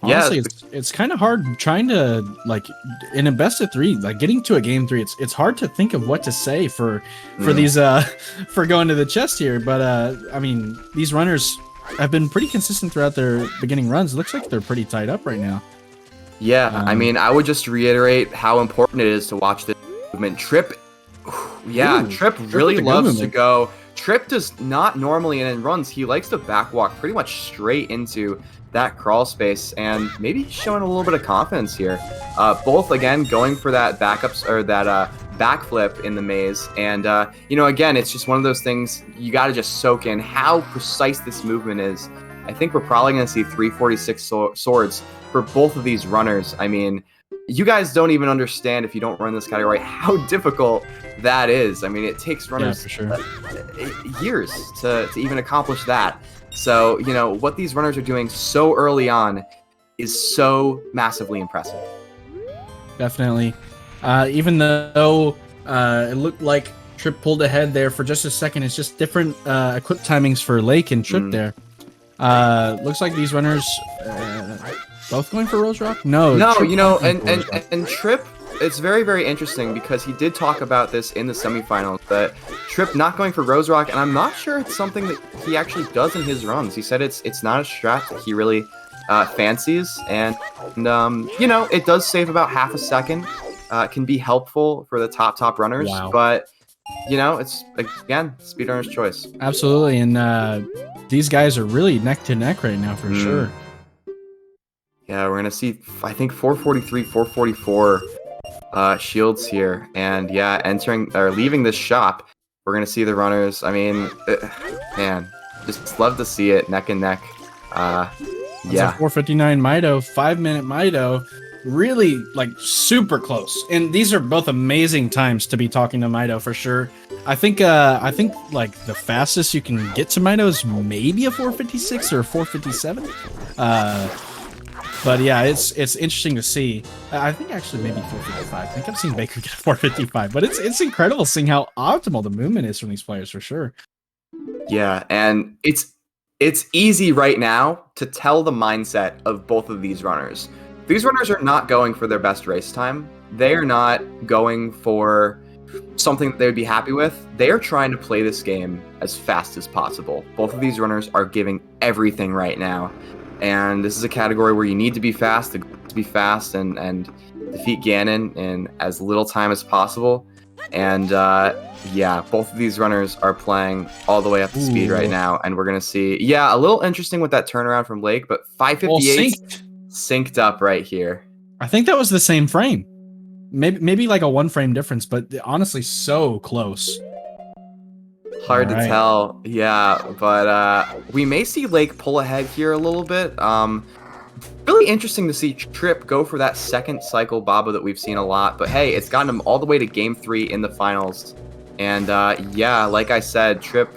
Honestly, it's kind of hard trying to, like, in a best of 3, like getting to a game 3. It's hard to think of what to say for these for going to the chest here. But I mean, these runners have been pretty consistent throughout their beginning runs. It looks like they're pretty tied up right now. Yeah, I mean, I would just reiterate how important it is to watch this movement. Tripp really loves to go. Tripp does not normally, and in runs, he likes to backwalk pretty much straight into that crawl space, and maybe showing a little bit of confidence here. Both, again, going for that backups or that backflip in the maze. And, you know, again, it's just one of those things you got to just soak in how precise this movement is. I think we're probably going to see 346 swords for both of these runners. I mean, you guys don't even understand, if you don't run this category, how difficult that is. I mean, it takes runners for sure. Years to even accomplish that. So, you know, what these runners are doing so early on is so massively impressive. Definitely. Even though it looked like Tripp pulled ahead there for just a second, it's just different equip timings for Lake and Tripp there. Looks like these runners both going for Rose Rock? No, you know, and Tripp, it's very, very interesting because he did talk about this in the semifinals, that Tripp not going for Rose Rock, and I'm not sure it's something that he actually does in his runs. He said it's not a strat that he really fancies, and you know, it does save about half a second. Can be helpful for the top runners, but you know, it's, again, speedrunner's choice. Absolutely, and these guys are really neck to neck right now for sure. Yeah, we're gonna see, I think, 443, 444 shields here, and yeah, leaving this shop, we're gonna see the runners. I mean, man, just love to see it neck and neck. Yeah, 459 Mido, 5-minute Mido, really like super close. And these are both amazing times to be talking to Mido for sure. I think like the fastest you can get to Mido is maybe a 456 or a 457. But yeah, it's interesting to see. I think actually maybe 455. I think I've seen Baker get a 455, but it's incredible seeing how optimal the movement is from these players for sure. Yeah, and it's easy right now to tell the mindset of both of these runners. These runners are not going for their best race time. They are not going for something that they would be happy with. They are trying to play this game as fast as possible. Both of these runners are giving everything right now. And this is a category where you need to be fast, to be fast and defeat Ganon in as little time as possible. And yeah, both of these runners are playing all the way up to speed right now. And we're going to see, yeah, a little interesting with that turnaround from Lake, but 558 synced up right here. I think that was the same frame. Maybe like a 1 frame difference, but honestly, so close. Hard to tell, yeah, but we may see Lake pull ahead here a little bit. Really interesting to see Tripp go for that second cycle Baba that we've seen a lot, but hey, it's gotten him all the way to game 3 in the finals. And yeah, like I said, Tripp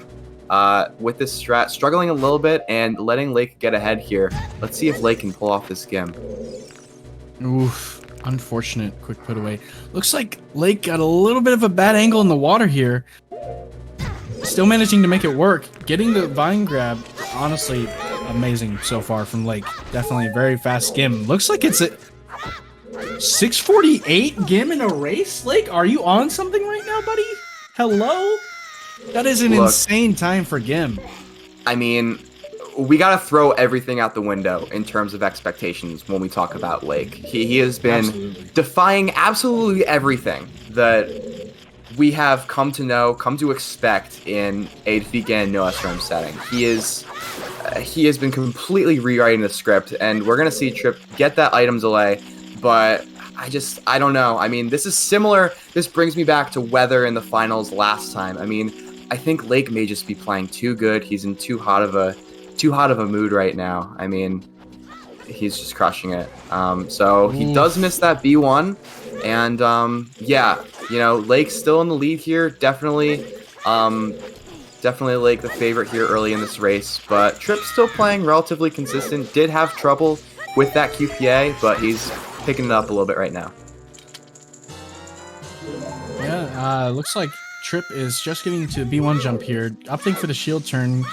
with this strat struggling a little bit and letting Lake get ahead here. Let's see if Lake can pull off this skim. Oof. Unfortunate quick put away. Looks like Lake got a little bit of a bad angle in the water here. Still managing to make it work. Getting the vine grab, honestly, amazing so far from Lake. Definitely a very fast skim. Looks like it's a 6:48 Gim in a race. Lake, are you on something right now, buddy? Hello? That is an insane time for Gim. I mean, we got to throw everything out the window in terms of expectations when we talk about Lake. He has been defying absolutely everything that we have come to know, come to expect in a defeat Ganon no SRM setting. He has been completely rewriting the script, and we're going to see Tripp get that item delay, but I don't know. I mean, this is similar. This brings me back to Weather in the finals last time. I mean, I think Lake may just be playing too good. He's in too hot of a mood right now. I mean, he's just crushing it. So he does miss that B1, and yeah, you know, Lake's still in the lead here. Definitely Lake the favorite here early in this race, but Tripp's still playing relatively consistent. Did have trouble with that QPA, but he's picking it up a little bit right now. Yeah, looks like Tripp is just getting to the B1 jump here, opting for the shield turn,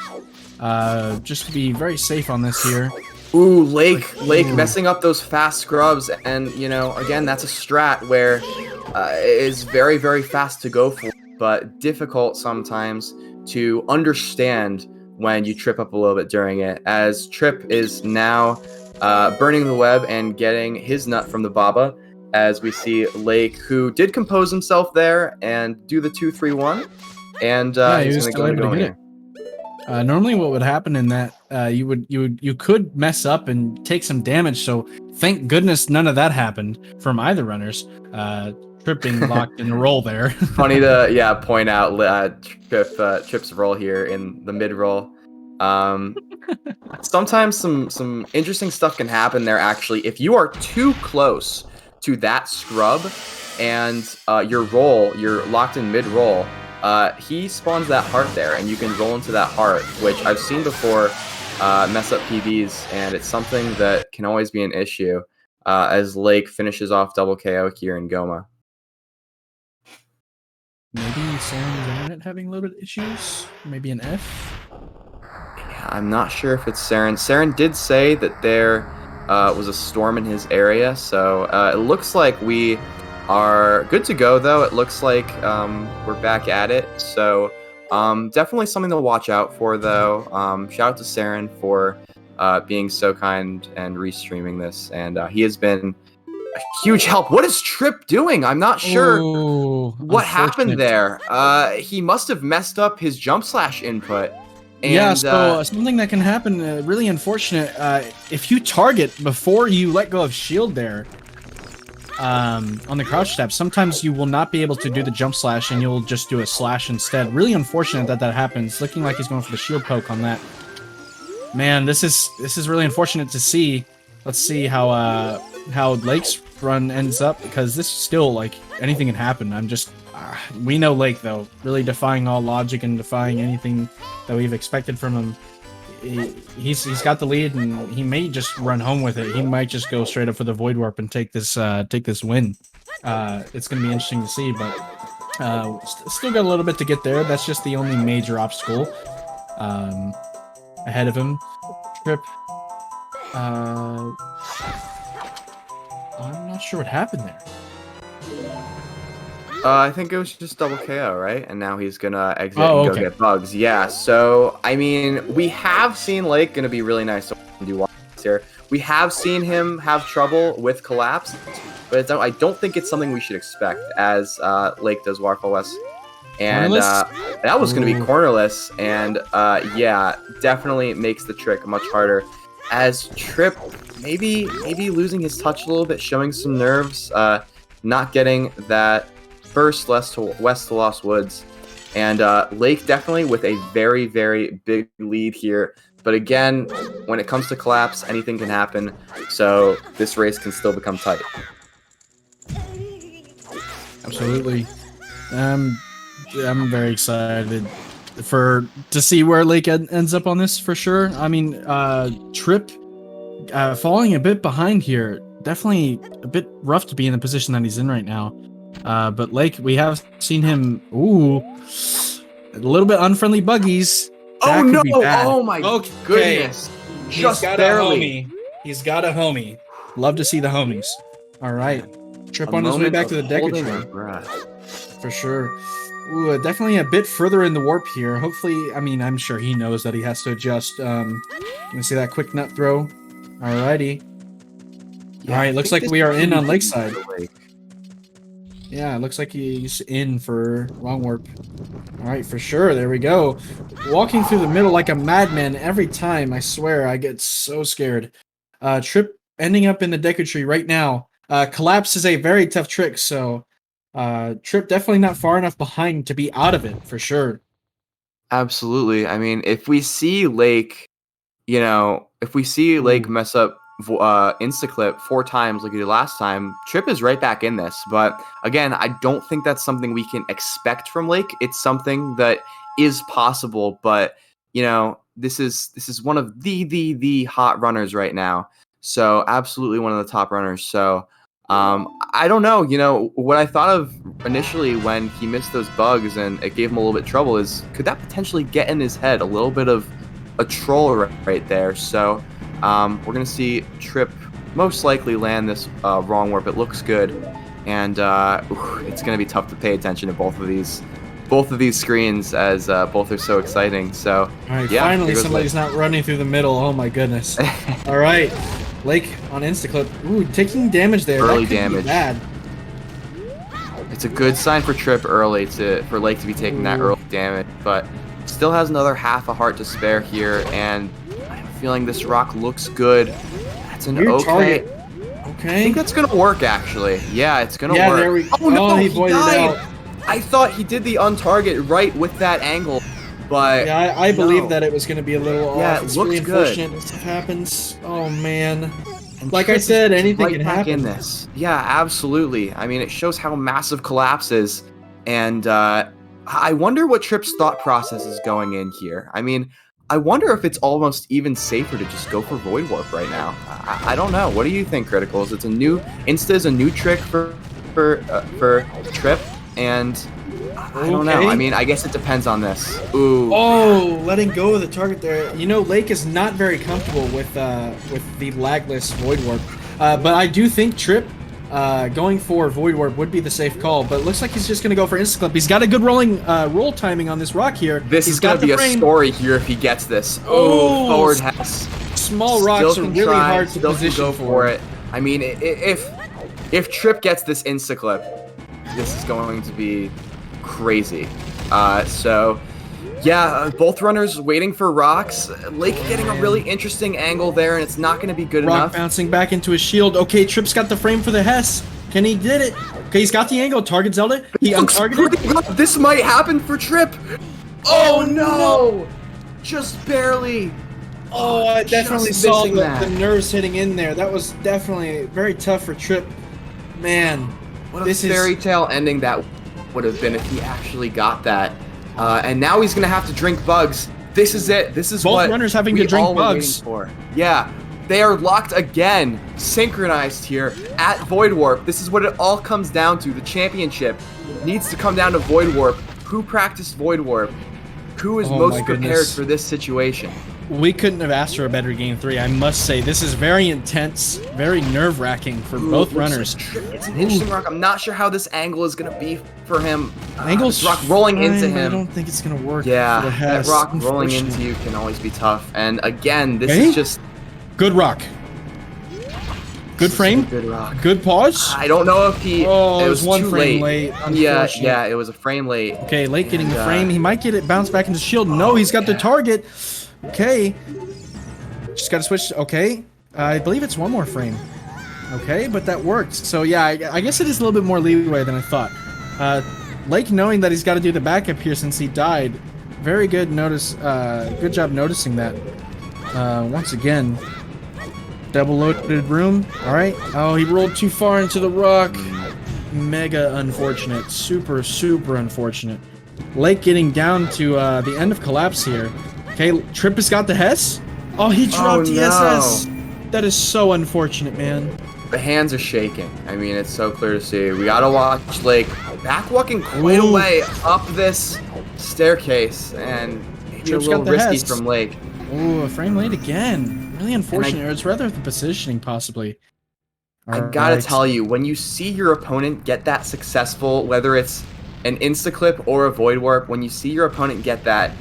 just to be very safe on this here. Ooh, Lake messing up those fast scrubs, and you know, again, that's a strat where it is very, very fast to go for, but difficult sometimes to understand when you trip up a little bit during it, as Tripp is now burning the web and getting his nut from the Baba, as we see Lake, who did compose himself there and do the 2-3-1, and he's going to go into it. Normally what would happen in that, you could mess up and take some damage, so thank goodness none of that happened from either runners. Tripping locked in a roll there. Funny to point out Tripp's roll here in the mid roll. Sometimes some interesting stuff can happen there actually. If you are too close to that scrub and you're locked in mid roll, he spawns that heart there, and you can roll into that heart, which I've seen before mess up PBs, and it's something that can always be an issue as Lake finishes off double KO here in Goma. Maybe Saren's internet having a little bit of issues? Maybe an F? Yeah, I'm not sure if it's Saren. Saren did say that there was a storm in his area, so it looks like we are good to go, though. It looks like we're back at it, so definitely something to watch out for, though. Shout out to Saren for being so kind and restreaming this, and he has been a huge help. What is Tripp doing? I'm not sure what happened there. He must have messed up his jump slash input. And, yeah, so something that can happen, really unfortunate, if you target before you let go of shield there, on the crouch step, sometimes you will not be able to do the jump slash and you'll just do a slash instead. Really unfortunate that happens. Looking like he's going for the shield poke on that. Man, this is really unfortunate to see. Let's see how Lake's run ends up, because this is still, like, anything can happen. I'm just we know Lake, though, really defying all logic and defying anything that we've expected from him. He's got the lead, and he may just run home with it. He might just go straight up for the Void Warp and take this win. It's going to be interesting to see, but still got a little bit to get there. That's just the only major obstacle ahead of him. Tripp. I'm not sure what happened there. I think it was just double KO, right? And now he's gonna exit and go get bugs. Yeah, so, I mean, we have seen Lake gonna be really nice to do here. We have seen him have trouble with collapse, but I don't think it's something we should expect, as Lake does Waterfall West. And that was gonna be cornerless, and yeah, definitely makes the trick much harder. As Tripp maybe losing his touch a little bit, showing some nerves, not getting that first west to Lost Woods, and Lake definitely with a very, very big lead here. But again, when it comes to collapse, anything can happen, so this race can still become tight. Absolutely. I'm very excited to see where Lake ends up on this for sure. I mean, Tripp falling a bit behind here. definitely a bit rough to be in the position that he's in right now. But Lake, we have seen him. Ooh, a little bit unfriendly buggies. That Oh could no! be bad. Oh my Okay. goodness! He's Just got barely. a homie. He's got a homie. Love to see the homies. All right. Trip A on his way moment back to of the holding Deku our tree. breath. For sure. Ooh, definitely a bit further in the warp here. Hopefully, I mean, I'm sure he knows that he has to adjust. You see that quick nut throw? Alrighty. Yeah, Alright, I looks think like this we are is in really on Lakeside. the lake. Yeah, it looks like he's in for wrong warp. Alright, for sure. There we go. Walking through the middle like a madman every time, I swear. I get so scared. Tripp ending up in the Deku tree right now. Collapse is a very tough trick, so Tripp definitely not far enough behind to be out of it, for sure. Absolutely. I mean, if we see Lake, if we see Lake Ooh. mess up Instaclip 4 times like he did last time, Tripp is right back in this. But again, I don't think that's something we can expect from Lake. It's something that is possible, but this is one of the hot runners right now. So absolutely one of the top runners. So I don't know. What I thought of initially when he missed those bugs and it gave him a little bit of trouble is, could that potentially get in his head a little bit of a troll right there? So we're gonna see Tripp most likely land this wrong warp. It looks good, and it's gonna be tough to pay attention to both of these screens as both are so exciting. So All right, yeah, finally here goes somebody's not running through the middle. Oh my goodness. All right, Lake on Instaclip. Ooh, taking damage there. Early That could damage. be bad. It's a good sign for Tripp early for Lake to be taking that Ooh. early damage, but still has another half a heart to spare here, and I'm feeling this rock looks good. That's an Weird okay. target. I Okay. think that's gonna work actually. Yeah, it's gonna Yeah, work. there we. Oh no, he he voided died. out. I thought he did the untarget right with that angle, but Yeah, I believe no. that it was going to be a little Yeah, off. it It's looks really good. unfortunate this stuff happens. Oh man. And Like I Tripp is said, anything right can back happen. in this. Yeah, absolutely. I mean, it shows how massive Collapse is, and I wonder what Tripp's thought process is going in here. I mean, I wonder if it's almost even safer to just go for Void Warp right now. I don't know. What do you think, Criticals? It's a new Insta is a new trick for Tripp, and I don't know. Okay. I mean, I guess it depends on this. Ooh. Oh, letting go of the target there. Lake is not very comfortable with the lagless Void Warp. But I do think Tripp going for Void Warp would be the safe call. But it looks like he's just going to go for Instaclip. He's got a good roll timing on this rock here. This He's is going got to be the a frame. story here if he gets this. Oh, Forward has. Small rocks are really hard to still can position go for. it. I mean, if Tripp gets this Instaclip, this is going to be crazy. So yeah, both runners waiting for rocks. Lake getting a really interesting angle there, and it's not going to be good Rock enough. bouncing back into his shield. Okay, Tripp's got the frame for the Hess. Can he did it? Okay, he's got the angle. Target Zelda. He Looks untargeted. pretty good. This might happen for Tripp. Oh no! Just barely. Oh, I definitely Just saw missing the that. nerves hitting in there. That was definitely very tough for Tripp. Man, What a this is fairy tale ending that would have been if he actually got that. And now he's gonna have to drink bugs. This is it. This is Both what runners having we to drink all were bugs. waiting for. Yeah, they are locked again, synchronized here at Void Warp. This is what it all comes down to. The championship needs to come down to Void Warp. Who practiced Void Warp? Who is Oh most my prepared goodness. for this situation? We couldn't have asked for a better game 3. I must say, this is very intense, very nerve-wracking for Ooh, both looks runners. like it's an interesting rock. I'm not sure how this angle is gonna be for him. Angle's this rock rolling fine, into but I him. don't think it's gonna work. Yeah, for the that Hess. rock rolling Unfortunate. into you can always be tough. And again, this Okay. is just Good rock. Good frame. good rock. Good pause. I don't know if he. Oh, it it was was one too frame late. late. Yeah, Unfortunate. yeah, it was a frame late. Okay, Lake getting the And, frame. He might get it bounced back into shield. No, he's got the yeah. target. Okay. Just got to switch. Okay. I believe it's one more frame. Okay, but that worked. So yeah, I guess it is a little bit more leeway than I thought. Lake knowing that he's got to do the backup here since he died. Very good notice. Good job noticing that. Once again. Double loaded room. Alright. Oh, he rolled too far into the rock. Mega unfortunate. Super, super unfortunate. Lake getting down to the end of Collapse here. Okay, Tripp has got the Hess. Oh, he dropped the no. SS. That is so unfortunate, man. the hands are shaking. I mean, it's so clear to see. We gotta watch Lake back walking quite a way up this staircase, and maybe a Tripp's little got the risky hest. from Lake. Ooh, a frame late again. Really unfortunate. Or it's rather the positioning, possibly. I gotta tell you, when you see your opponent get that successful, whether it's an insta-clip or a void warp, when you see your opponent get that,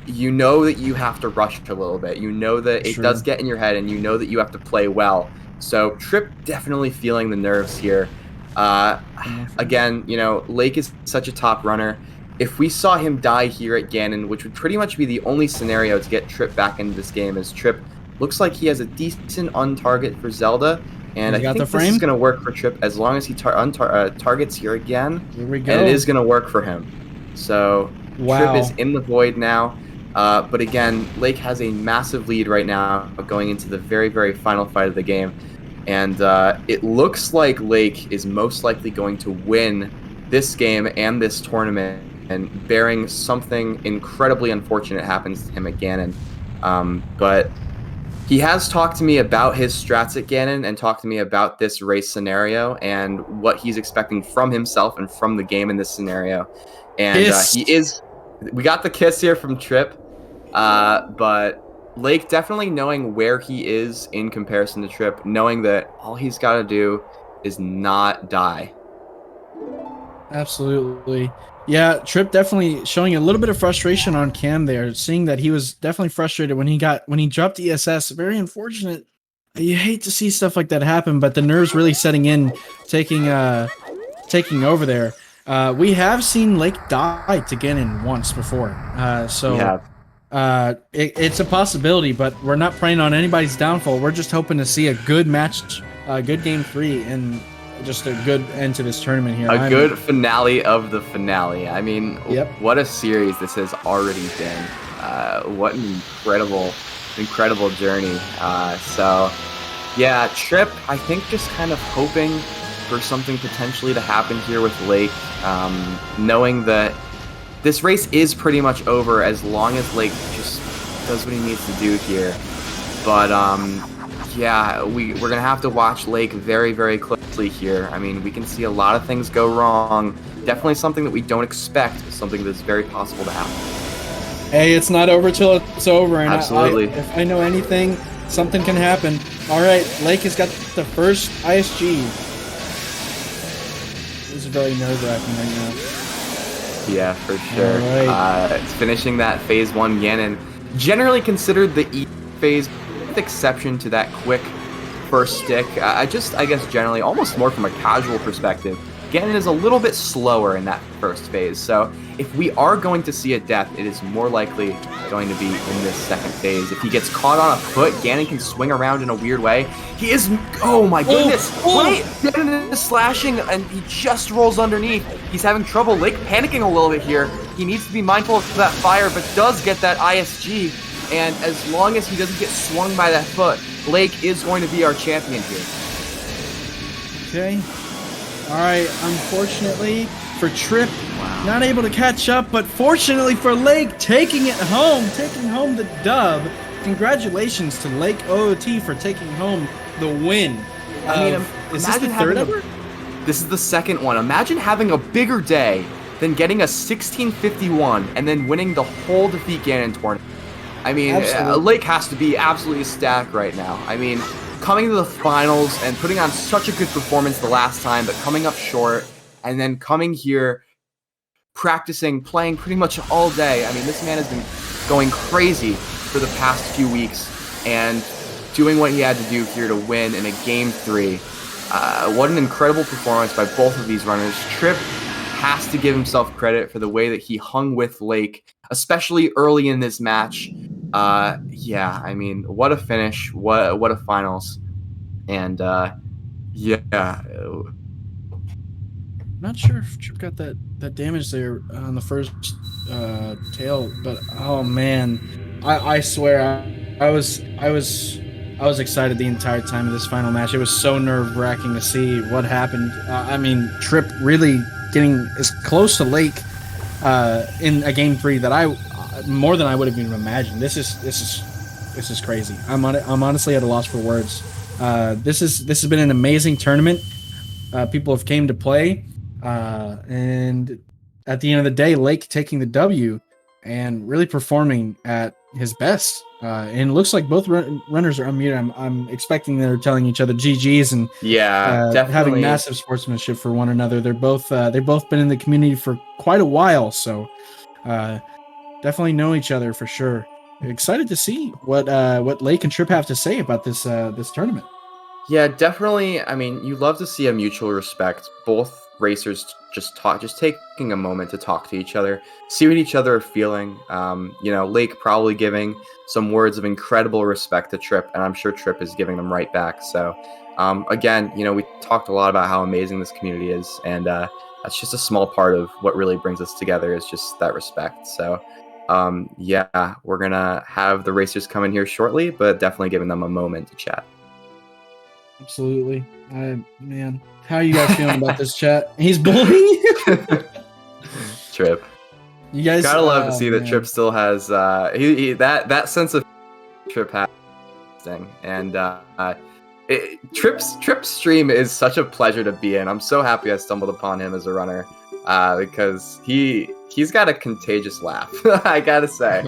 you know that you have to rush a little bit. You know that it does get in your head, and you know that you have to play well. So Tripp definitely feeling the nerves here. Again, you know, Lake is such a top runner. If we saw him die here at Ganon, which would pretty much be the only scenario to get Tripp back into this game, as Tripp looks like he has a decent on-target for Zelda. And I think this is going to work for Tripp as long as he targets here again. Here we go. And it is going to work for him. So Tripp is in the void now. But again, Lake has a massive lead right now going into the very, very final fight of the game. And it looks like Lake is most likely going to win this game and this tournament, and bearing something incredibly unfortunate happens to him at Ganon. But he has talked to me about his strats at Ganon and talked to me about this race scenario and what he's expecting from himself and from the game in this scenario. And we got the kiss here from Tripp, but Lake definitely knowing where he is in comparison to Tripp, knowing that all he's got to do is not die. Absolutely. Yeah, Tripp definitely showing a little bit of frustration on cam there, seeing that he was definitely frustrated when he dropped ESS. Very unfortunate. You hate to see stuff like that happen, but the nerves really setting in, taking over there. We have seen Lake die to Ganon once before. It's a possibility, but we're not praying on anybody's downfall. We're just hoping to see a good match, a good game 3, and just a good end to this tournament here. A good finale of the finale. I mean, what a series this has already been. What an incredible journey. So, yeah, Tripp, I think just kind of hoping for something potentially to happen here with Lake, knowing that this race is pretty much over as long as Lake just does what he needs to do here. But, yeah, we're going to have to watch Lake very, very closely here. I mean, we can see a lot of things go wrong. Definitely something that we don't expect, something that's very possible to happen. Hey, it's not over till it's over. And absolutely. If I know anything, something can happen. All right, Lake has got the first ISG. This is very nerve-wracking right now. Yeah, for sure. Right. It's finishing that Phase 1 Ganon. Generally considered the E phase, with exception to that quick first stick. I guess generally, almost more from a casual perspective, Ganon is a little bit slower in that first phase. So if we are going to see a death, it is more likely going to be in this second phase. If he gets caught on a foot, Ganon can swing around in a weird way. He is, oh my goodness, wait, Ganon is slashing and he just rolls underneath. He's having trouble, Lake panicking a little bit here. He needs to be mindful of that fire, but does get that ISG. And as long as he doesn't get swung by that foot, Lake is going to be our champion here. Okay. All right, unfortunately for Tripp, not able to catch up, but fortunately for Lake, taking home the dub. Congratulations to Lake OOT for taking home the win. I mean, is this the third ever? This is the second one. Imagine having a bigger day than getting a 1651 and then winning the whole Defeat Ganon tournament. I mean, Lake has to be absolutely ecstatic right now. I mean, coming to the finals and putting on such a good performance the last time, but coming up short, and then coming here, practicing, playing pretty much all day. I mean, this man has been going crazy for the past few weeks and doing what he had to do here to win in a Game 3. What an incredible performance by both of these runners. Tripp has to give himself credit for the way that he hung with Lake, especially early in this match. Yeah, I mean, what a finish, what a finals. And yeah. Not sure if Tripp got that damage there on the first tail, but oh man, I swear I was excited the entire time of this final match. It was so nerve-wracking to see what happened. I mean, Tripp really getting as close to Lake in a Game 3 that more than I would have even imagined. This is crazy. I'm honestly at a loss for words. This has been an amazing tournament. People have came to play, and at the end of the day, Lake taking the W and really performing at his best. And it looks like both runners are unmuted. I'm expecting they're telling each other GGs and definitely having massive sportsmanship for one another. They've both been in the community for quite a while, so definitely know each other for sure. Excited to see what Lake and Tripp have to say about this tournament. Yeah, definitely. I mean, you love to see a mutual respect. Both racers just taking a moment to talk to each other, see what each other are feeling. Lake probably giving some words of incredible respect to Tripp, and I'm sure Tripp is giving them right back. So, again, we talked a lot about how amazing this community is, and that's just a small part of what really brings us together is just that respect. So, we're gonna have the racers come in here shortly, but definitely giving them a moment to chat. Absolutely. Man, how are you guys feeling about this chat? He's bullying you? Tripp. You guys gotta love to see that Tripp still has that sense of Tripp has thing. And Tripp's stream is such a pleasure to be in. I'm so happy I stumbled upon him as a runner. Because he's got a contagious laugh. I gotta say.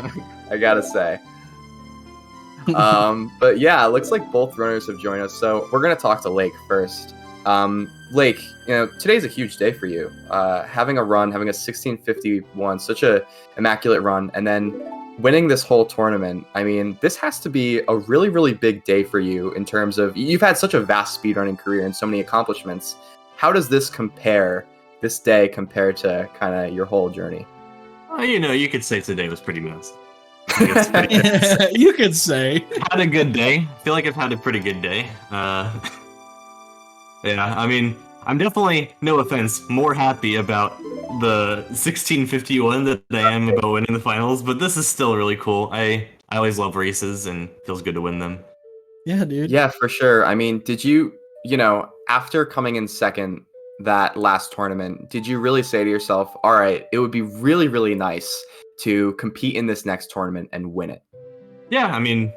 But yeah, it looks like both runners have joined us. So we're gonna talk to Lake first. Lake, today's a huge day for you. Having a 1651, such a immaculate run, and then winning this whole tournament. I mean, this has to be a really, really big day for you in terms of you've had such a vast speedrunning career and so many accomplishments. How does this day compare to kind of your whole journey? You could say today was pretty massive. You could say. Had a good day. I feel like I've had a pretty good day. I mean, I'm definitely, no offense, more happy about the 1651 than I am about winning the finals, but this is still really cool. I always love races and it feels good to win them. Yeah, dude. Yeah, for sure. I mean, did you, after coming in second that last tournament, did you really say to yourself, all right, it would be really, really nice to compete in this next tournament and win it? Yeah, I mean,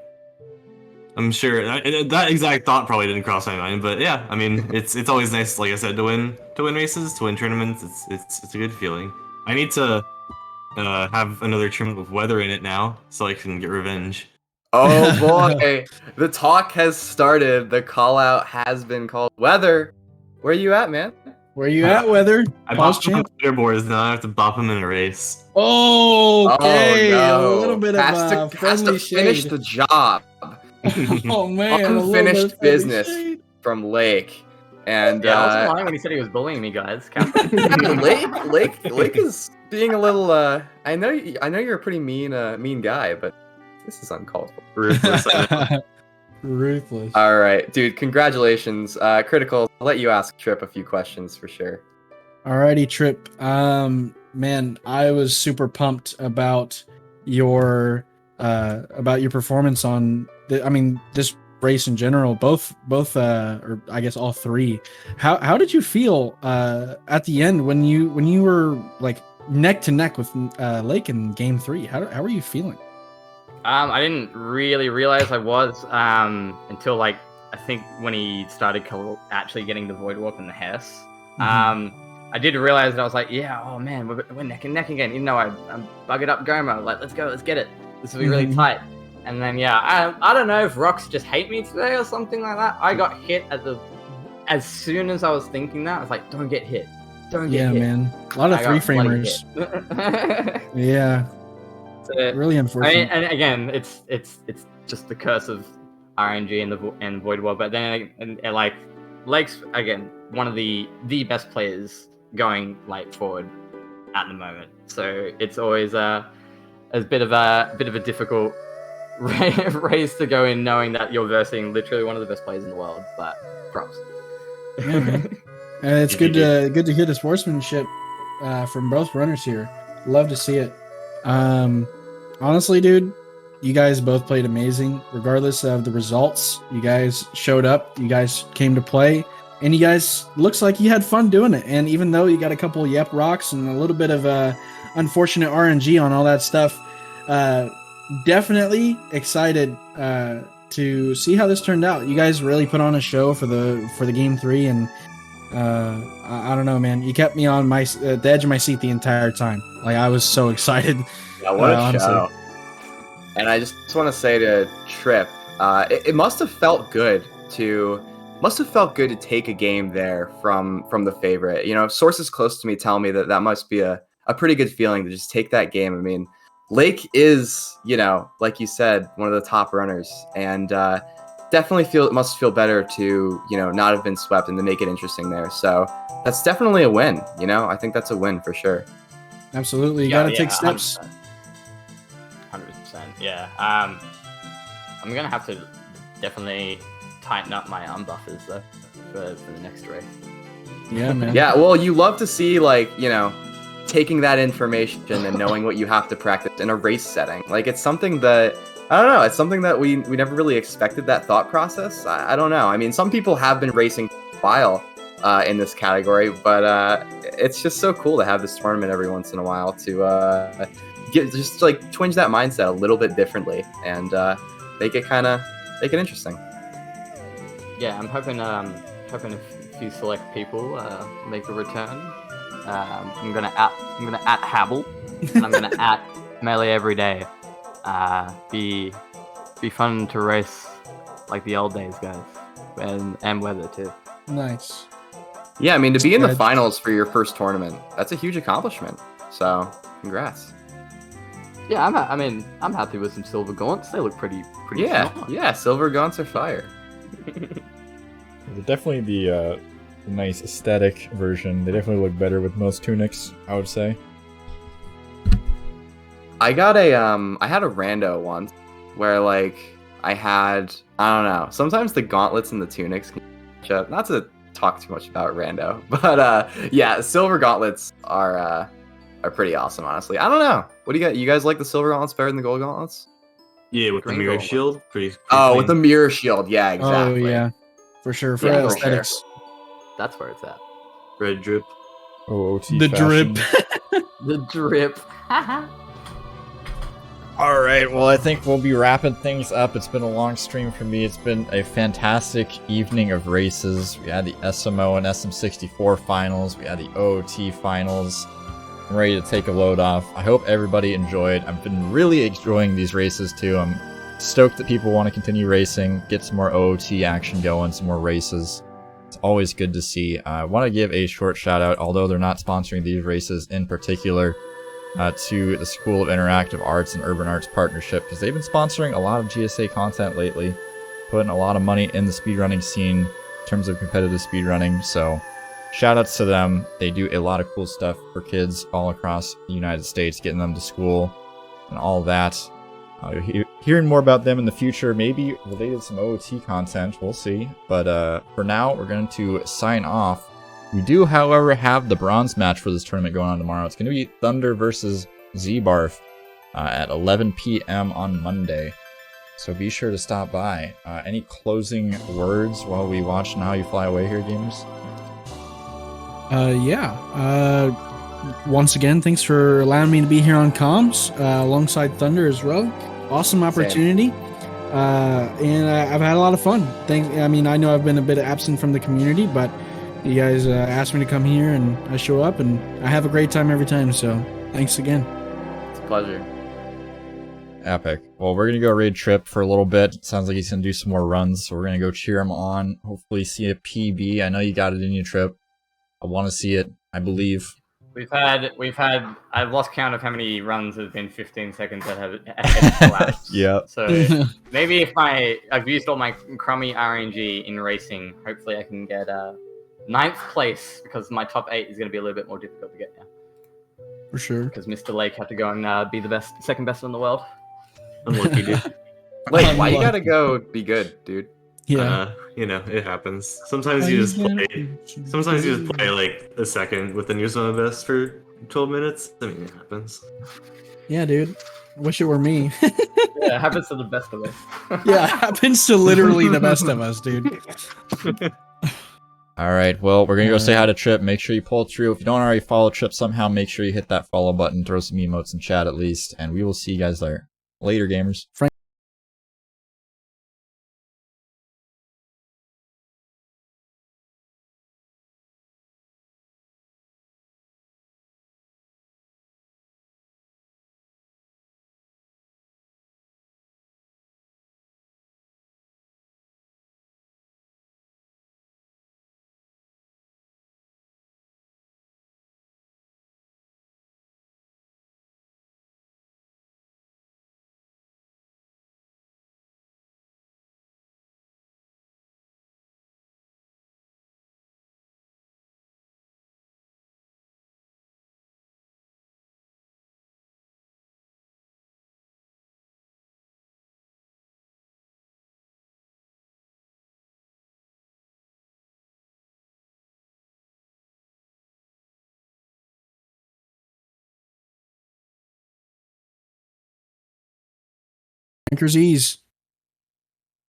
I'm sure that exact thought probably didn't cross my mind, but yeah, I mean, it's always nice, like I said, to win races, to win tournaments. It's a good feeling. I need to have another tournament with weather in it now, so I can get revenge. Oh boy, the talk has started. The call out has been called. Weather, where you at, man? Where you at, Weather? I bopped him on the leaderboards, now I have to bop him in a race. Oh, okay. No. A little bit of has to finish the job. Oh man, unfinished business from Lake. And I wasn't lying when he said he was bullying me, guys. Lake is being a little. I know you're a pretty mean guy, but this is uncalled for. Ruthless. All right, dude. Congratulations, Critical. I'll let you ask Tripp a few questions for sure. Alrighty, Tripp. Man, I was super pumped about your performance on this race in general. Both, or I guess all three. How did you feel at the end when you were like neck to neck with Lake in game 3? How were you feeling? I didn't really realize I was until like I think when he started actually getting the Void Warp and the Hess. I did realize that I was like, yeah, oh man, we're neck and neck again. Even though I'm buggered up Goma, like let's go, let's get it. This will be really tight. And then I don't know if rocks just hate me today or something like that. I got hit as soon as I was thinking that. I was like, don't get hit. Don't get hit. Yeah, man. A lot of 3-framers. Yeah. Really unfortunate. And again, it's just the curse of RNG and Void War. But then like Lake's again one of the best players going like forward at the moment. So it's always a bit of a difficult race to go in, knowing that you're versing literally one of the best players in the world. But props. Yeah, man. It's good to hear the sportsmanship from both runners here. Love to see it. Honestly, dude, you guys both played amazing. Regardless of the results, you guys showed up, you guys came to play, and you guys looks like you had fun doing it. And even though you got a couple of yep rocks and a little bit of unfortunate RNG on all that stuff, definitely excited to see how this turned out. You guys really put on a show for the game 3, and I don't know, man. You kept me on the edge of my seat the entire time. Like, I was so excited. Yeah, what a honestly. show. And I just want to say to Tripp, it must have felt good to take a game there from the favorite. You know, sources close to me tell me that must be a pretty good feeling to just take that game. I mean, Lake is, you know, like you said, one of the top runners, and definitely it must feel better to, you know, not have been swept and to make it interesting there. So that's definitely a win. You know, I think that's a win for sure. Absolutely, you gotta take steps. 100%. Yeah. I'm gonna have to definitely tighten up my arm buffers though for the next race. Yeah, man. Yeah, well, you love to see, like, you know, taking that information and knowing what you have to practice in a race setting. Like, it's something that, I don't know, it's something that we never really expected that thought process. I don't know. I mean, some people have been racing for a while in this category, but it's just so cool to have this tournament every once in a while to just like twinge that mindset a little bit differently and make it interesting. Yeah, I'm hoping a few select people make a return. I'm gonna at Habble, and I'm gonna at Melee every day. Be fun to race like the old days, guys, and weather too. Nice. Yeah, I mean, to be in the finals for your first tournament, that's a huge accomplishment. So, congrats. Yeah, I'm happy with some silver gaunts. They look pretty. Yeah, smart. yeah, silver gaunts are fire. They're definitely the nice aesthetic version. They definitely look better with most tunics, I would say. I got I had a rando once where, like, I don't know, sometimes the gauntlets and the tunics can catch up. Not to talk too much about rando, but yeah, silver gauntlets are pretty awesome, honestly. I don't know. What do you got? You guys like the silver gauntlets better than the gold gauntlets? Yeah, with the mirror Gringo. shield, pretty Oh, clean. with the mirror shield, yeah, exactly. Oh yeah, for sure. For Yeah, for aesthetics. That's where it's at. red drip. OOT The fashion. drip. The drip. All right, well, I think we'll be wrapping things up. It's been a long stream for me. It's been a fantastic evening of races. We had the SMO and SM64 finals. We had the OOT finals. I'm ready to take a load off. I hope everybody enjoyed. I've been really enjoying these races too. I'm stoked that people want to continue racing, get some more OOT action going, some more races. It's always good to see. I want to give a short shout out, although they're not sponsoring these races in particular, to the School of Interactive Arts and Urban Arts Partnership, because they've been sponsoring a lot of GSA content lately, putting a lot of money in the speedrunning scene in terms of competitive speedrunning. So shout outs to them. They do a lot of cool stuff for kids all across the United States, getting them to school and all that. Hearing more about them in the future, maybe related to some OOT content, we'll see. But for now, we're going to sign off. We do, however, have the bronze match for this tournament going on tomorrow. It's going to be Thunder versus Z-Barf at 11 p.m. on Monday. So be sure to stop by. Any closing words while we watch Now You Fly Away here, gamers? Once again, thanks for allowing me to be here on comms alongside Thunder as well. Awesome opportunity. And I've had a lot of fun. I know I've been a bit absent from the community, but you guys asked me to come here and I show up and I have a great time every time. So thanks again. It's a pleasure. Epic. Well, we're going to go raid Tripp for a little bit. Sounds like he's going to do some more runs, so we're going to go cheer him on. Hopefully see a PB. I know you got it in your Tripp. I want to see it, I believe. We've had. I've lost count of how many runs have been 15 seconds that have collapsed. Yeah. So maybe if I've used all my crummy RNG in racing, hopefully I can get 9th place, because my top 8 is going to be a little bit more difficult to get now. For sure. Because Mr. Lake had to go and be the second best in the world. Unlucky, dude. Wait, why you gotta go be good, dude? Yeah. It happens. Sometimes you just play like a second with the news on the best for 12 minutes. I mean, it happens. Yeah, dude. I wish it were me. Yeah, it happens to the best of us. Yeah, it happens to literally the best of us, dude. All right, well, we're going to go say hi to Tripp. Make sure you pull through. If you don't already follow Tripp somehow, make sure you hit that follow button, throw some emotes in chat at least, and we will see you guys there. Later, gamers. Drinker's ease.